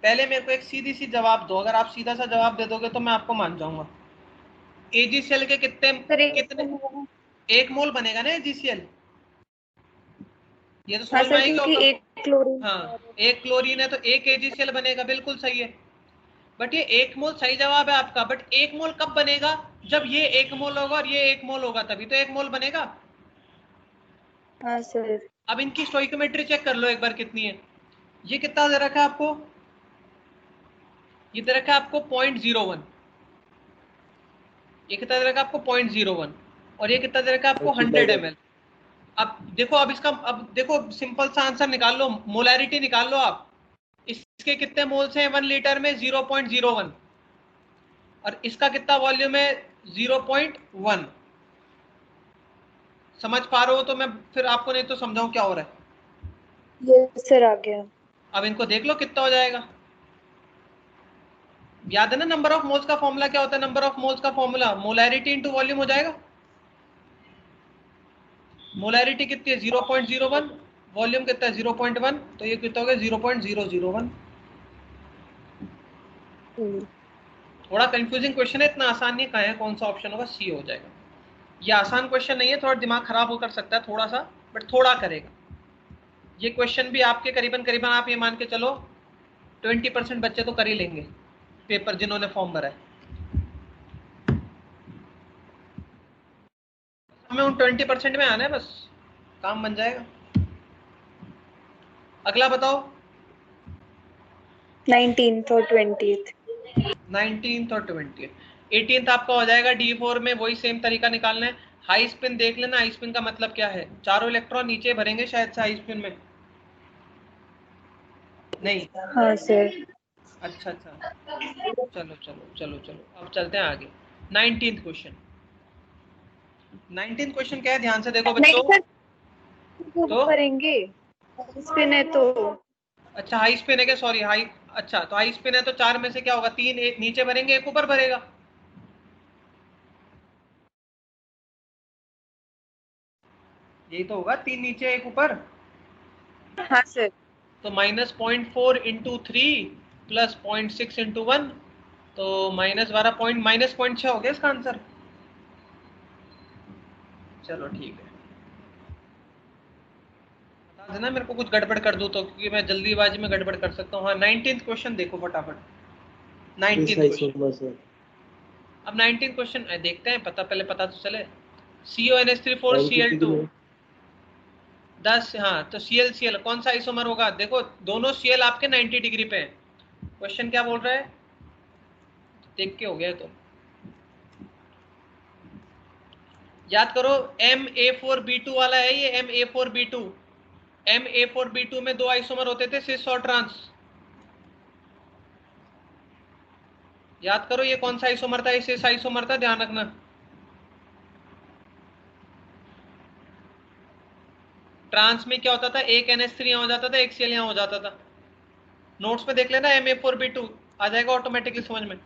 पहले मेरे को एक सीधी सी जवाब दो। अगर आप सीधा सा जवाब दे दोगे तो मैं आपको मान जाऊंगा। AgCl के कितने 1 मोल बनेगा ना AgCl? ये तो
हाँ
समझ में
सर,
आई
क्योंकि
होगा।
एक क्लोरीन।
हाँ, 1 क्लोरीन है तो 1 AgCl बनेगा, बिल्कुल सही है। बट ये 1 मोल सही जवाब है आपका, बट 1 मोल कब बनेगा? जब ये 1 मोल होगा और ये 1 मोल होगा, तभी तो 1 मोल बनेगा।
हाँ सर।
अब इनकी स्टोइकोमेट्री चेक कर लो एक बार कितनी है। ये कितना दे रखा है आपको? ये दे रखा है आपको 0.01। ये कितना दे रखा है आपको? 0.01। और ये कितना दे रखा है आपको? 100 ml। अब देखो, अब इसका, अब देखो सिंपल सा आंसर निकाल लो, मोलैरिटी निकाल लो आप। इसके कितने मोल्स हैं 1 लीटर में? 0.01। और इसका कितना वॉल्यूम है? 0.1। समझ पा रहे हो तो मैं फिर आपको नहीं तो समझाऊं क्या हो रहा है।
ये सर आ गया।
अब इनको देख लो कितना हो जाएगा। याद है ना नंबर ऑफ मोल्स का फॉर्मूला क्या होता है? नंबर ऑफ मोल्स का फॉर्मूला मोलैरिटी इनटू वॉल्यूम हो जाएगा। मोलैरिटी कितनी है? 0.01। वॉल्यूम कितना है? 0.1। तो ये कितना हो गया? 0.001। थोड़ा कंफ्यूजिंग क्वेश्चन है, इतना आसान नहीं। कहाँ है, कौन सा ऑप्शन होगा? सी हो जाएगा। ये आसान क्वेश्चन नहीं है, थोड़ा दिमाग खराब हो कर सकता है थोड़ा सा, बट थोड़ा करेगा। ये क्वेश्चन भी आपके करीबन करीबन आप ये मान के चलो 20% बच्चे तो कर ही लेंगे पेपर, जिन्होंने फॉर्म भरा है। हमें उन 20% में आना है, बस काम बन जाएगा। अगला बताओ।
19th और 20th।
19th और 20th। 18th आपका हो जाएगा D4 में, वही सेम तरीका निकालना है। हाई स्पिन देख लेना, हाई स्पिन का मतलब क्या है, चारों इलेक्ट्रॉन नीचे भरेंगे शायद से हाई स्पिन में। नहीं,
हाँ सर।
अच्छा अच्छा, चलो चलो चलो चलो, अब चलते हैं आगे। 19th question. 19th क्वेश्चन क्या है, ध्यान से देखो
नहीं
बच्चों।
सर, वो
तो
करेंगे स्पिन है तो।
अच्छा हाई स्पिन है क्या, सॉरी हाई, अच्छा तो हाई स्पिन है तो चार में से क्या होगा, तीन एक नीचे भरेंगे एक ऊपर भरेगा। यही तो होगा, तीन नीचे एक ऊपर।
हाँ सर।
तो -0.4 इंटू 3 प्लस 0.6 इंटू 1, तो -12 -0.6 हो गया इसका आंसर। चलो ठीक है, बता देना मेरे को कुछ गड़बड़ कर दूं तो, क्योंकि मैं जल्दीबाजी में गड़बड़ कर सकता हूँ। हाँ 19th क्वेश्चन देखो फटाफट। 19th question.
सर
अब 19th क्वेश्चन देखते हैं, पहले पता तो चले। CONH3 4 Cl2 10, हाँ तो Cl कौन सा आइसोमर होगा, देखो दोनों Cl आपके 90 डिग्री पे हैं। क्वेश्चन क्या बोल रहा है, देख के हो गया तो याद करो। MA4B2 वाला है ये, MA4B2। MA4B2 में दो आइसोमर होते थे, सिस और ट्रांस। याद करो ये कौन सा आइसोमर था, ये सिस आइसोमर था, ध्यान रखना। ट्रांस में क्या होता था, एक NH3 यहाँ हो जाता था, एक Cl यहाँ हो जाता था। नोट्स में देख लेना, MA4B2 आ जाएगा ऑटोमेटिकली समझ में।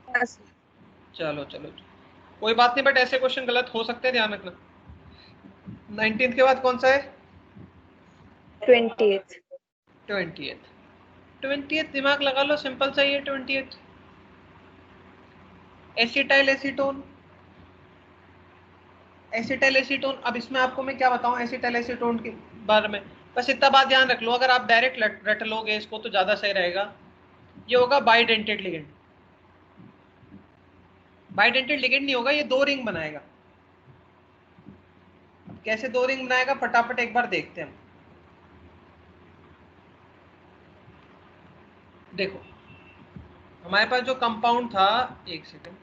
हाँ सर।
चलो चलो, कोई बात नहीं, बट ऐसे क्वेश्चन गलत हो सकते हैं, ध्यान रखना। 19th के बाद कौन सा है,
20th।
20th दिमाग लगा लो, सिंपल सा ही है 20th। Acetyl acetone. Acetyl acetone, अब इसमें आपको मैं क्या बताऊं एसिटाइल एसीटोन के बारे में, बस इतना बात ध्यान रख लो, अगर आप डायरेक्ट रट लोगे इसको तो ज्यादा सही रहेगा। ये होगा बाइडेंटेड लिगेंड। बाइडेंटेड लिगेंड नहीं होगा, ये दो रिंग बनाएगा। कैसे दो रिंग बनाएगा, फटाफट एक बार देखते हैं। देखो हमारे पास जो कंपाउंड था, एक सेकंड,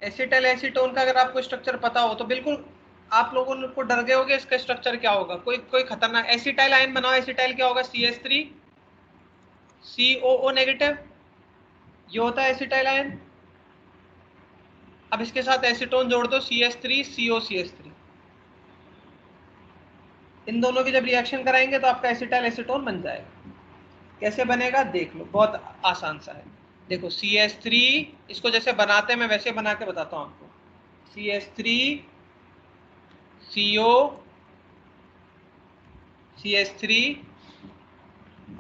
एसिटाइल एसीटोन का अगर आपको स्ट्रक्चर पता हो तो बिल्कुल आप लोगों को डर गए होगे इसका स्ट्रक्चर क्या होगा, कोई खतरनाक एसिटाइल आयन बनाओ, एसिटाइल क्या होगा, CH3 COO नेगेटिव, ये होता है एसिटाइल आयन। अब इसके साथ एसीटोन जोड़ दो, CH3 COCH3। इन दोनों की जब रिएक्शन कराएंगे तो आपका एसिटाइल एसीटोन बन जाएगा। कैसे बनेगा देख लो, बहुत आसान सा है। देखो CH3, इसको जैसे बनाते हैं मैं वैसे बना के बताता हूँ आपको। CH3 CO CH3,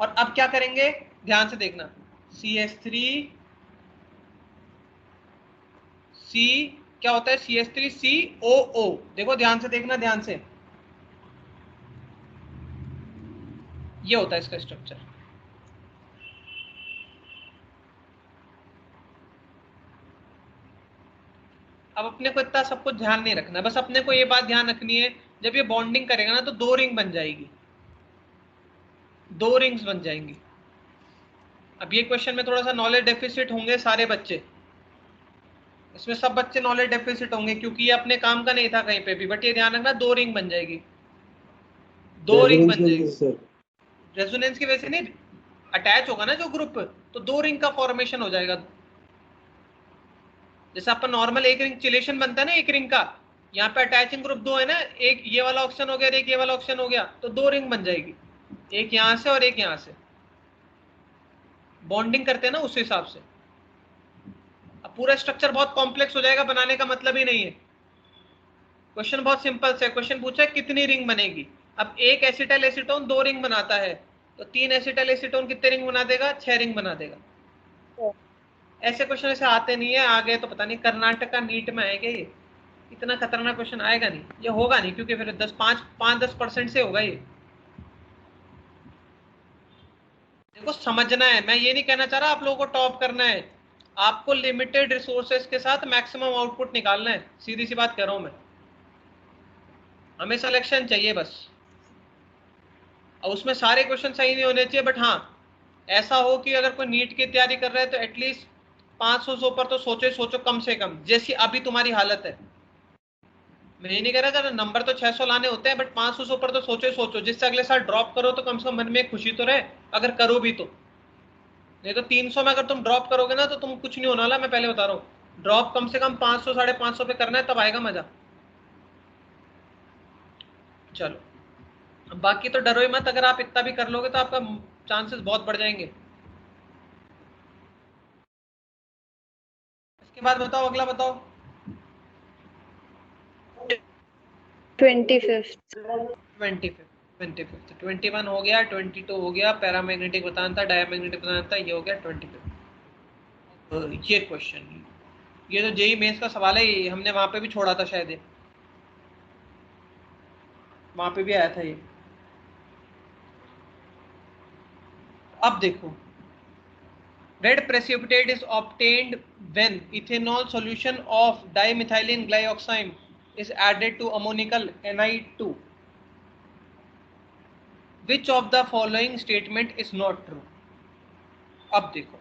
और अब क्या करेंगे ध्यान से देखना, CH3 C क्या होता है, CH3 COO, देखो ध्यान से देखना, ध्यान से, ये होता है इसका स्ट्रक्चर। अब अपने को इतना सब कुछ ध्यान नहीं रखना, बस अपने को ये बात ध्यान रखनी है, जब ये बॉन्डिंग करेगा ना तो दो रिंग बन जाएगी, दो रिंग्स बन जाएंगी। अब ये क्वेश्चन में थोड़ा सा नॉलेज डेफिसिट होंगे सारे बच्चे, इसमें सब बच्चे नॉलेज डेफिसिट होंगे क्योंकि ये अपने काम का नहीं था कहीं पे भी, बट ये ध्यान रखना दो रिंग बन जाएगी, दो रिंग बन जाएगी।
सर
रेजोनेंस की वजह से नहीं, अटैच होगा ना जो ग्रुप, तो दो रिंग का फॉर्मेशन हो जाएगा। जैसे अपन नॉर्मल एक रिंग चिलेशन बनता है ना एक रिंग का, यहाँ पे अटैचिंग ग्रुप दो है ना, एक ये वाला ऑप्शन हो गया और एक ये वाला ऑप्शन हो गया, तो दो रिंग बन जाएगी, एक यहाँ से और एक यहाँ से, बॉन्डिंग करते हैं ना उस हिसाब से। अब पूरा स्ट्रक्चर बहुत कॉम्प्लेक्स हो जाएगा, बनाने का मतलब ही नहीं है। क्वेश्चन बहुत सिंपल से, क्वेश्चन पूछा है कितनी रिंग बनेगी। अब एक एसिटाइल एसीटोन दो रिंग बनाता है, तो तीन एसिटाइल एसीटोन कितने रिंग बना देगा, 6 रिंग बना देगा। ऐसे क्वेश्चन ऐसे आते नहीं है, आगे तो पता नहीं कर्नाटक का नीट में आएगा ये, इतना खतरनाक क्वेश्चन आएगा नहीं, ये होगा नहीं, क्योंकि फिर 5-10% से होगा ये। देखो समझना है, मैं ये नहीं कहना चाह रहा आप लोगों को टॉप करना है, आपको लिमिटेड रिसोर्सेज के साथ मैक्सिमम आउटपुट निकालना है, सीधी सी बात कह रहा हूं मैं। हमें सिलेक्शन चाहिए बस, और उसमें सारे क्वेश्चन सही नहीं होने चाहिए, बट हाँ ऐसा हो कि अगर कोई नीट की तैयारी कर रहा है तो एटलीस्ट 500 से ऊपर तो सोचो ही सोचो, कम से कम, जैसी अभी तुम्हारी हालत है। मैं ये नहीं कह रहा था नंबर तो 600 लाने होते हैं, बट 500 से ऊपर तो सोचो ही सोचो, जिससे अगले साल ड्रॉप करो तो कम से कम मन में एक खुशी तो रहे, अगर करो भी तो। नहीं तो 300 में अगर तुम ड्रॉप करोगे ना तो तुम कुछ नहीं होने वाला, मैं पहले बता रहा हूँ। ड्रॉप कम से कम 500 550 पे करना है, तब आएगा मजा। चलो बाकी तो डरो ही मत, अगर आप इतना भी कर लोगे तो आपका चांसेस बहुत बढ़ जाएंगे। इसके बाद बताओ, अगला बताओ।
25th
21 हो गया, 22 हो गया, पैरामैग्नेटिक बताना था, डायमैग्नेटिक बताना था, ये हो गया 25। ये क्वेश्चन, ये तो जेई मेंस का सवाल है, ये हमने वहां पे भी छोड़ा था शायद, वहां पे भी आया था ये। अब देखो, red precipitate is obtained when ethanol solution of dimethylene glyoxime is added to ammonical Ni2. Which of the following statement is not true? अब देखो,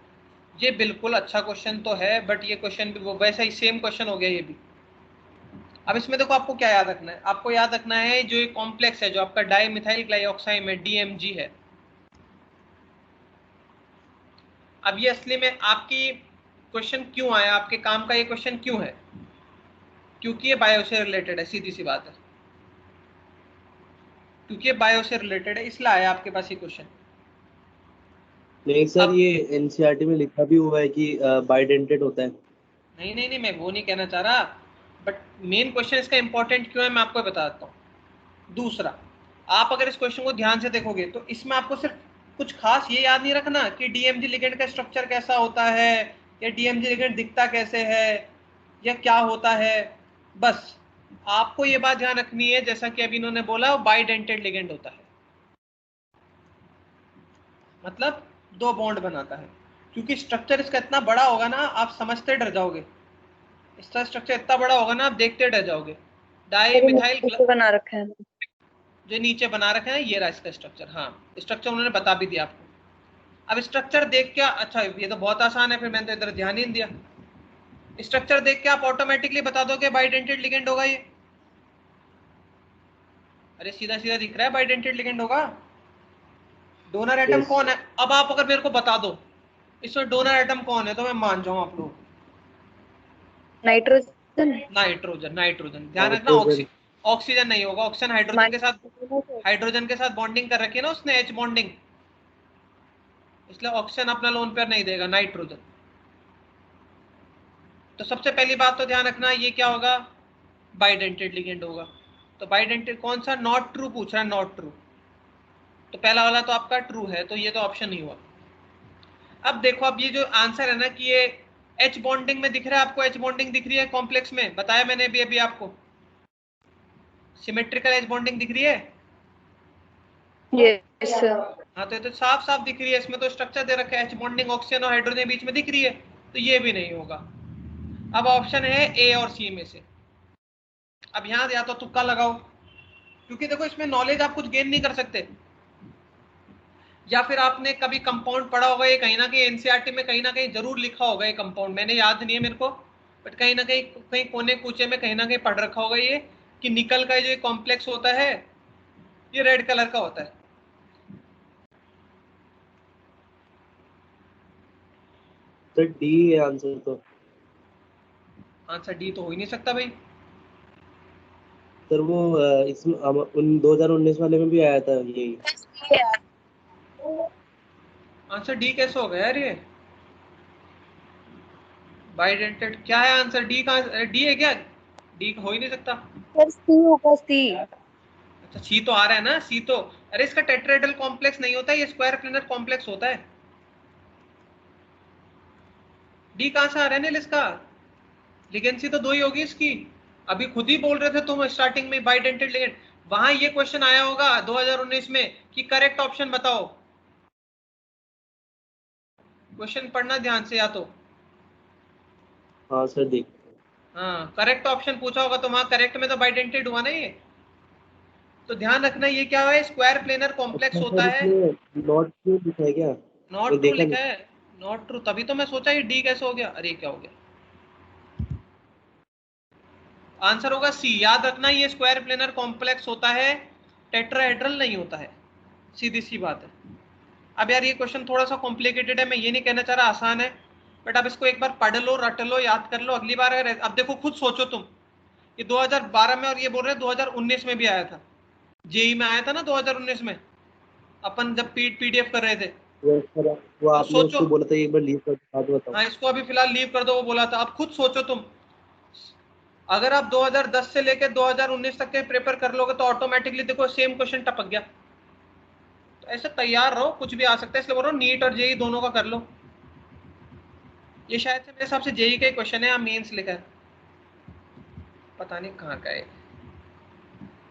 ये बिल्कुल अच्छा क्वेश्चन तो है, बट ये क्वेश्चन भी वो वैसा ही सेम क्वेश्चन हो गया ये भी। अब इसमें देखो आपको क्या याद रखना है, आपको याद रखना है जो ये कॉम्प्लेक्स है, जो आपका डाइमिथाइल ग्लाइऑक्साइड है, DMG है। अब ये असली में आपकी क्वेश्चन क्यों आया, आपके काम का ये क्वेश्चन क्यों है? क्योंकि ये बायो से रिलेटेड है, सीधी सी बात है, क्योंकि ये बायो से रिलेटेड है, इसलिए आया आपके पास ये क्वेश्चन।
नहीं सर,
अब
ये एनसीईआरटी में लिखा भी हुआ है कि बाइडेंटेड होता है।
नहीं नहीं नहीं, मैं वो नहीं कहना चाह रहा, बट मेन क्वेश्चन इसका इंपॉर्टेंट क्यों है मैं आपको बता देता हूँ। दूसरा, आप अगर इस क्वेश्चन को ध्यान से देखोगे तो इसमें आपको सिर्फ कुछ खास ये याद नहीं रखना कि डीएमजी लिगेंड का स्ट्रक्चर कैसा होता है, या डीएमजी लिगेंड दिखता कैसे है, या क्या होता है। बस आपको ये बात ध्यान रखनी है, जैसा कि अभी इन्होंने बोला, बाइडेंटेड लिगेंड होता है, मतलब दो बॉन्ड बनाता है। क्योंकि स्ट्रक्चर इसका इतना बड़ा होगा ना, आप समझते डर जाओगे। इसका स्ट्रक्चर इतना बड़ा होगा ना, आप देखते डर जाओगे। डाइमिथाइल
इसे बना रखा है।
जो नीचे बना रखे हैं, ये रहा इसका स्ट्रक्चर। हाँ, स्ट्रक्चर उन्होंने बता भी दिया आपको। अब स्ट्रक्चर देख के, अच्छा ये तो बहुत आसान है, फिर मैंने तो इधर ध्यान ही नहीं दिया। स्ट्रक्चर देख के आप ऑटोमेटिकली बता दोगे बाइडेंटेड लिगेंड होगा ये। अरे सीधा सीधा दिख रहा है बाइडेंटेड लिगेंड होगा। डोनर एटम कौन है? अब आप अगर मेरे को बता दो इसमें डोनर एटम कौन है, तो मैं मान जाऊं आप लोग।
नाइट्रोजन।
नाइट्रोजन, नाइट्रोजन ध्यान रखना। ऑक्सीजन नहीं होगा, ऑक्सीजन हाइड्रोजन के साथ बॉन्डिंग कर रखी है ना उसने, एच बॉन्डिंग, इसलिए ऑक्सीजन अपना लोन पेयर नहीं देगा, नाइट्रोजन। तो सबसे पहली बात तो ध्यान रखना, ये क्या होगा, बाइडेंटेड लिगेंड होगा। तो बाइडेंटेड कौन सा, नॉट ट्रू पूछ रहा है, नॉट ट्रू। तो पहला वाला तो आपका ट्रू है, तो ये तो ऑप्शन नहीं हुआ। अब देखो, अब ये जो आंसर है ना कि ये एच बॉन्डिंग में दिख रहा है आपको, एच बॉन्डिंग दिख रही है कॉम्प्लेक्स में, बताया मैंने अभी आपको, सिमेट्रिकल एच बॉन्डिंग दिख रही है।
Yes sir.
हाँ, तो ये तो साफ साफ दिख रही है, इसमें तो स्ट्रक्चर दे रखा है, एच बॉन्डिंग ऑक्सीजन और हाइड्रोजन बीच में दिख रही है, तो ये भी नहीं होगा। अब ऑप्शन है ए और सी में से। अब यहाँ या तो तुक्का लगाओ, क्योंकि देखो इसमें नॉलेज आप कुछ गेन नहीं कर सकते, या फिर आपने कभी कंपाउंड पढ़ा होगा, ये कहीं ना कहीं एनसीईआरटी में कहीं ना कहीं जरूर लिखा होगा ये कंपाउंड, मैंने याद नहीं है मेरे को, बट कहीं ना कहीं कोने कूचे में कहीं ना कहीं पढ़ रखा होगा ये, कि निकल का जो कॉम्प्लेक्स होता है ये रेड कलर का होता है।
सर डी है आंसर तो।
आंसर डी तो हो ही नहीं सकता भाई।
सर वो इसमें उन 2019 वाले में भी आया था यही।
आंसर डी कैसे हो गया यार ये? बाइडेंटेड क्या है आंसर? डी का डी है क्या? डी हो ही नहीं सकता।
सर सी होगा, सी।
अच्छा, सी तो आ रहा है ना, सी तो, अरे इसका टेट्राहेड्रल कॉम्प्लेक्स नहीं होता, ये स्क्वायर प्लेनर कॉम्प्लेक्स होता है। डी कहां से आ रहा है नील इसका? लिगेंसी तो दो ही होगी इसकी, अभी खुद ही बोल रहे थे तुम स्टार्टिंग में बाइडेंटेड लिगेंड। वहां ये क्वेश्चन आया होगा 2019 में कि करेक्ट ऑप्शन बताओ। क्वेश्चन पढ़ना ध्यान से, या तो
हाँ सर देख।
हाँ, करेक्ट ऑप्शन पूछा होगा तो वहां करेक्ट में तो बाइडेंटेड हुआ ना ये। तो ध्यान रखना ये क्या है, स्क्वायर प्लेनर कॉम्प्लेक्स
अच्छा
होता
सर
है।
इसमें नॉट ट्रू लिखा है क्या? मैं
नॉट ट्रू
देखा
लिखा
नहीं।
है, नॉट ट्रू, तभी तो मैं सोचा ये डी कैसे हो गया, अरे क्या हो गया। आंसर होगा सी। याद रखना ये स्क्वायर प्लेनर कॉम्प्लेक्स होता है, टेट्राहेड्रल नहीं होता है, सीधी सी बात है। अब यार ये क्वेश्चन थोड़ा सा कॉम्प्लिकेटेड है, मैं ये नहीं कहना चाह रहा आसान है, बट अब इसको एक बार पढ़ लो, रट लो, याद कर लो, अगली बार अगर, अब देखो खुद सोचो तुम, ये 2012 में और ये बोल रहे हैं 2019 में भी आया था, जेई में आया था ना 2019 में, अपन जब पीडीएफ कर रहे थे।
वो
तो
आपने
सोचो,
उसको बोला था एक बार लीव कर बाद बताओ।
हाँ इसको अभी फिलहाल लीव कर दो, वो बोला था। अब खुद सोचो तुम, अगर आप 2010 से लेकर 2019 तक के पेपर कर लोगे तो ऑटोमेटिकली देखो सेम क्वेश्चन टपक गया। तो ऐसे तैयार रहो, कुछ भी आ सकता है, इसलिए बोल रहा हूँ नीट और जेई दोनों का कर लो। ये शायद से मेरे हिसाब से जेई का ही क्वेश्चन है, या मेंस लिखा है, पता नहीं कहाँ का है,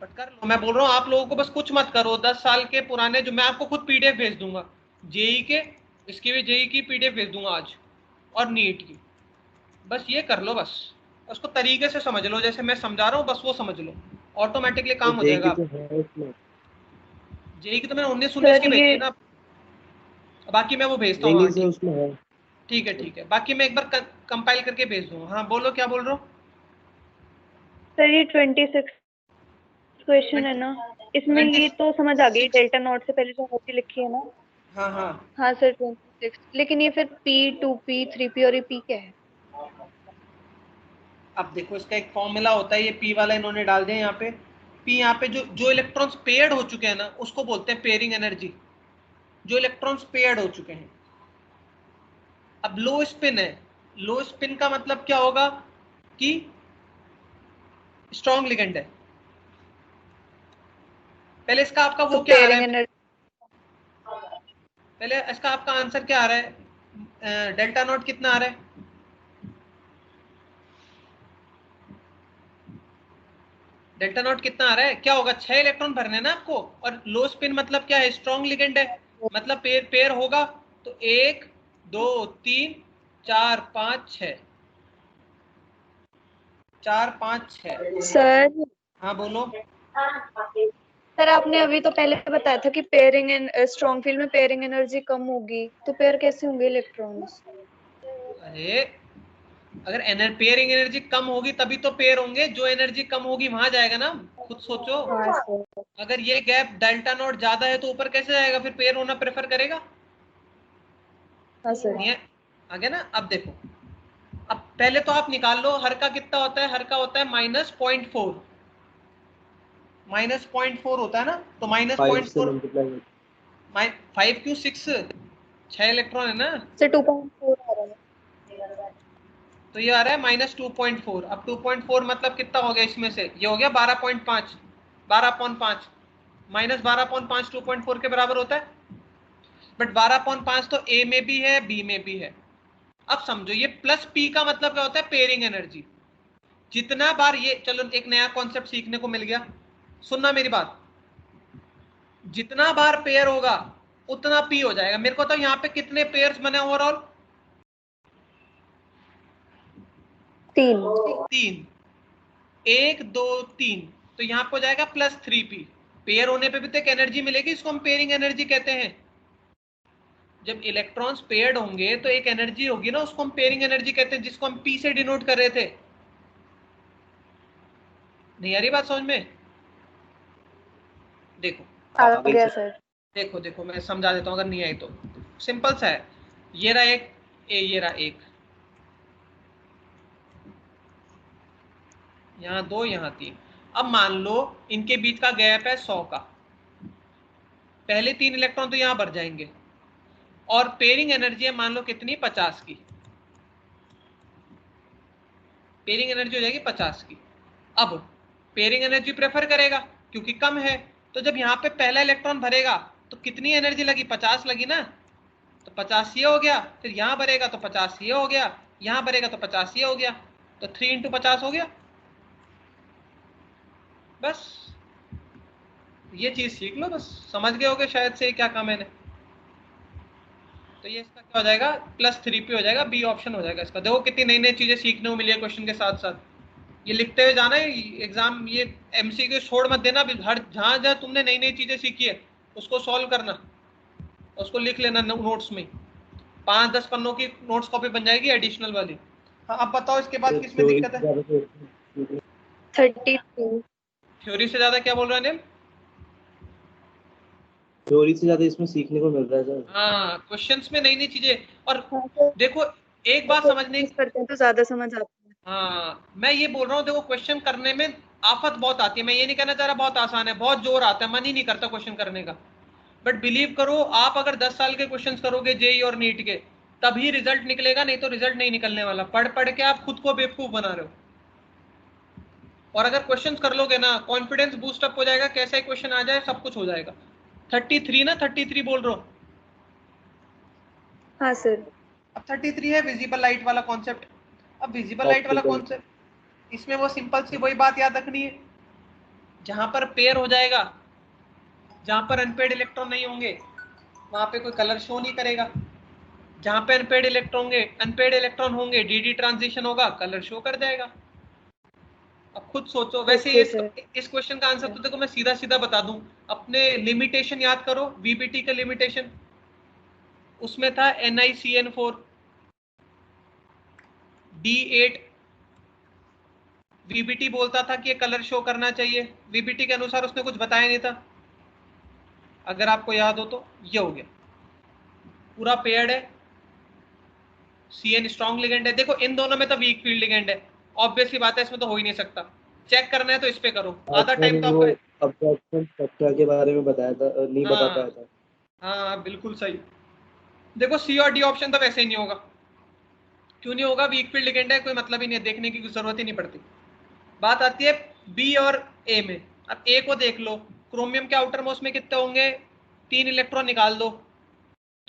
बट कर लो। मैं बोल रहा हूँ आप लोगों को बस कुछ मत करो, 10 साल के पुराने जो, मैं आपको खुद पीडीएफ भेज दूंगा जेई के, इसकी भी जेई की पीडीएफ भेज दूंगा आज, और नीट की। बस ये कर लो, बस उसको तरीके से समझ लो, जैसे मैं समझा रहा हूँ बस वो समझ लो, ऑटोमेटिकली काम हो
जेई
जाएगा।
तो है इसमें।
जेई की तो मैंने 19 की
सर
भेजी
ये
है ना, बाकी मैं वो भेजता हूँ। हाँ
इंग्लिश है
ठीक,
उसमें है।
ठीक है ठीक है, बाकी मैं एक बार कंपाइल करके भेज दूंगा। हाँ बोलो क्या बोल रहे हो।
सर ये 26 क्वेश्चन है ना, इसमें ये तो समझ आ गई
26,
डेल्टा नॉट से पहले जो होती लिखी है ना।
हाँ हाँ।
हाँ सर 26, लेकिन ये फिर P 2P 3P और ये P क्या है?
अब देखो इसका एक फॉर्मूला होता है, ये पी वाला इन्होंने डाल दिया यहाँ पे। पी यहाँ पे जो जो इलेक्ट्रॉन्स पेयर्ड हो चुके हैं ना उसको बोलते हैं पेयरिंग एनर्जी, जो इलेक्ट्रॉन्स पेयर्ड हो चुके हैं। अब लो स्पिन है, लो स्पिन का मतलब क्या होगा कि स्ट्रॉन्ग लिगेंड है। पहले इसका आपका
तो
वो क्या आ रहा
पेयरिंग
है,
एनर्जी।
पहले इसका आपका आंसर क्या आ रहा है, डेल्टा नॉट कितना आ रहा है, डेल्टा नॉट कितना आ रहा है, क्या होगा, 6 इलेक्ट्रॉन भरने हैं ना आपको। और लो स्पिन मतलब क्या है, स्ट्रॉन्ग लिगेंड है, मतलब पेयर पेयर होगा। तो 1 2 3 4 5 6, 4 5 6।
सर
हाँ बोलो।
सर आपने अभी तो पहले बताया था कि पेयरिंग एंड स्ट्रॉन्ग फील्ड में पेयरिंग एनर्जी कम होगी, तो पेयर कैसे होंगे इलेक्ट्रॉन्स?
अरे अगर पेयरिंग एनर्जी कम होगी तभी तो पेयर होंगे, जो एनर्जी कम होगी वहां जाएगा ना। खुद सोचो,
हाँ सर।
अगर ये गैप डेल्टा नॉट ज्यादा है तो ऊपर कैसे जाएगा, फिर पेयर होना प्रेफर करेगा
हाँ सर।
नहीं है। आगे ना, अब देखो, अब पहले तो आप निकाल लो हर का कितना होता है, हर का होता है -0.4, -0.4 होता है ना, तो
5 से
-0.4,
मल्टीप्लाई।
5 क्यों 6, 6 इलेक्ट्रॉन है ना,
सर 2.4 आ रहा है।
तो ये आ रहा है -2.4। अब 2.4 मतलब कितना हो गया, इसमें से ये हो गया 12.5, 12.5 -12.5 2.4 के बराबर होता है। बट 12.5 तो ए में भी है बी में भी है। अब समझो ये प्लस पी का मतलब क्या होता है, पेयरिंग एनर्जी। जितना बार ये, चलो एक नया कॉन्सेप्ट सीखने को मिल गया, सुनना मेरी बात, जितना बार पेयर होगा उतना पी हो जाएगा। मेरे को तो यहाँ पे कितने पेयर्स बने ओवरऑल,
3।
3, 1 2 3, तो यहाँ पे हो जाएगा +3p। पेयर होने पे भी तो एक एनर्जी मिलेगी, इसको हम पेयरिंग एनर्जी कहते हैं। जब इलेक्ट्रॉन्स पेयर्ड होंगे तो एक एनर्जी होगी ना, उसको हम पेयरिंग एनर्जी कहते हैं, जिसको हम पी से डिनोट कर रहे थे। नहीं आ रही बात समझ में, देखो
आ
आगे
गया
से।
सर।
देखो देखो मैं समझा देता हूँ अगर नहीं आई तो। सिंपल सा है, ये रहा एक, ये रहा एक, यहाँ 2 यहाँ 3। अब मान लो इनके बीच का गैप है 100 का, पहले 3 इलेक्ट्रॉन तो यहाँ भर जाएंगे, और पेयरिंग एनर्जी है मान लो कितनी, 50 की। पेयरिंग एनर्जी हो जाएगी 50 की। अब पेयरिंग एनर्जी प्रेफर करेगा क्योंकि कम है, तो जब यहाँ पे पहला इलेक्ट्रॉन भरेगा तो कितनी एनर्जी लगी, 50 लगी ना, तो 50 ये हो गया, फिर यहाँ भरेगा तो 50 ये हो गया, यहाँ भरेगा तो 50 ये हो गया, तो 3 × 50 हो गया। बस ये चीज सीख लो, बस समझ गए होगे शायद से क्या कहा मैंने। तो ये इसका क्या हो जाएगा, +3 पे हो जाएगा, बी ऑप्शन हो जाएगा इसका। देखो कितनी नई नई चीजें सीखने को मिली है क्वेश्चन के साथ साथ। ये लिखते हुए जाना है एग्जाम, ये एमसीक्यू छोड़ मत देना, हर जहां जहां तुमने नई नई चीजें सीखी है उसको सॉल्व करना, उसको लिख लेना नोट्स में। 5-10 पन्नों की नोट्स कॉपी बन जाएगी एडिशनल वाली। हाँ अब बताओ इसके बाद किसमें दिक्कत है?
32।
थ्योरी से ज्यादा क्या बोल रहा है नेम?
थ्योरी से ज्यादा इसमें सीखने को मिल रहा है सर।
हाँ क्वेश्चंस में नई नई चीजें। और
हाँ सर,
देखो एक बात समझने,
करते हैं तो ज्यादा समझ आती है।
हाँ मैं ये बोल रहा हूँ, देखो क्वेश्चन करने में आफत बहुत आती है। मैं ये नहीं कहना चाह रहा बहुत आसान है, बहुत जोर आता है, मन ही नहीं करता क्वेश्चन करने का। बट बिलीव करो, आप अगर 10 साल के क्वेश्चन करोगे जेई और नीट के, तभी रिजल्ट निकलेगा, नहीं तो रिजल्ट नहीं निकलने वाला। पढ़ पढ़ के आप खुद को बेवकूफ बना रहे हो। और अगर क्वेश्चन कर लोगे ना, कॉन्फिडेंस बूस्ट अप हो जाएगा, कैसा ही क्वेश्चन आ जाए सब कुछ हो जाएगा। 33 ना, 33 बोल रहे हो?
हाँ सर।
अब 33 है विजिबल लाइट वाला कॉन्सेप्ट। अब विजिबल लाइट वाला
Optical.
कॉन्सेप्ट, इसमें वो सिंपल सी वही बात याद रखनी है, जहां पर पेयर हो जाएगा, जहां पर अनपेड इलेक्ट्रॉन नहीं होंगे वहां पे कोई कलर शो नहीं करेगा। जहां पे अनपेड इलेक्ट्रॉन होंगे डीडी ट्रांजिशन होगा, कलर शो कर जाएगा। अब खुद सोचो। वैसे
ओके
इस
सर।
क्वेश्चन का आंसर तो देखो मैं सीधा सीधा बता दूं, अपने लिमिटेशन याद करो, वीबीटी का लिमिटेशन उसमें था NiCN4 D8। वीबीटी बोलता था कि ये कलर शो करना चाहिए, वीबीटी के अनुसार उसने कुछ बताया नहीं था, अगर आपको याद हो तो। ये हो गया, पूरा पेयर्ड है, CN स्ट्रॉन्ग लिगेंड है। देखो इन दोनों में तो वीक फील्ड लिगेंड है, ऑब्वियसली बात है, इसमें तो हो ही नहीं सकता। चेक करना है तो इस पे करो, आधा
सर
टाइम तो
वो
आपका।
अब्जॉर्प्शन स्ट्रक्चर के बारे में बताया था, नहीं बता
हाँ
पाया था।
हाँ बिल्कुल सही। देखो सी और डी ऑप्शन तो वैसे ही नहीं होगा। क्यों नहीं होगा? वीक फील्ड लिगेंड है, कोई मतलब ही नहीं है, देखने की जरूरत ही नहीं पड़ती। बात आती है बी और ए में। अब ए को देख लो, क्रोमियम के आउटर मोस्ट में कितने होंगे, 3 इलेक्ट्रॉन निकाल दो,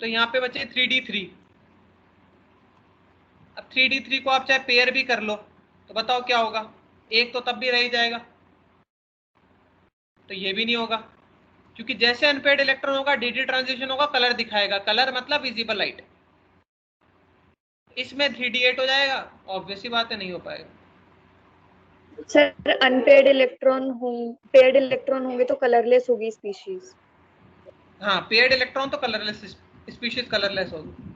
तो यहाँ पे बचे 3d3। अब 3d3 को आप चाहे पेयर भी कर लो तो बताओ क्या होगा, एक तो तब भी रह ही जाएगा, तो ये भी नहीं होगा, क्योंकि जैसे अनपेड इलेक्ट्रॉन होगा डीडी ट्रांजिशन होगा, कलर दिखाएगा, कलर मतलब विजिबल लाइट। इसमें 3d8 हो जाएगा, ऑब्वियस ही बात है नहीं हो पाएगा।
Sir unpaired electron paired electron होंगे तो कलरलेस होगी स्पीशीज।
हाँ पेयर्ड इलेक्ट्रॉन तो कलरलेस, स्पीशीज कलरलेस होगी।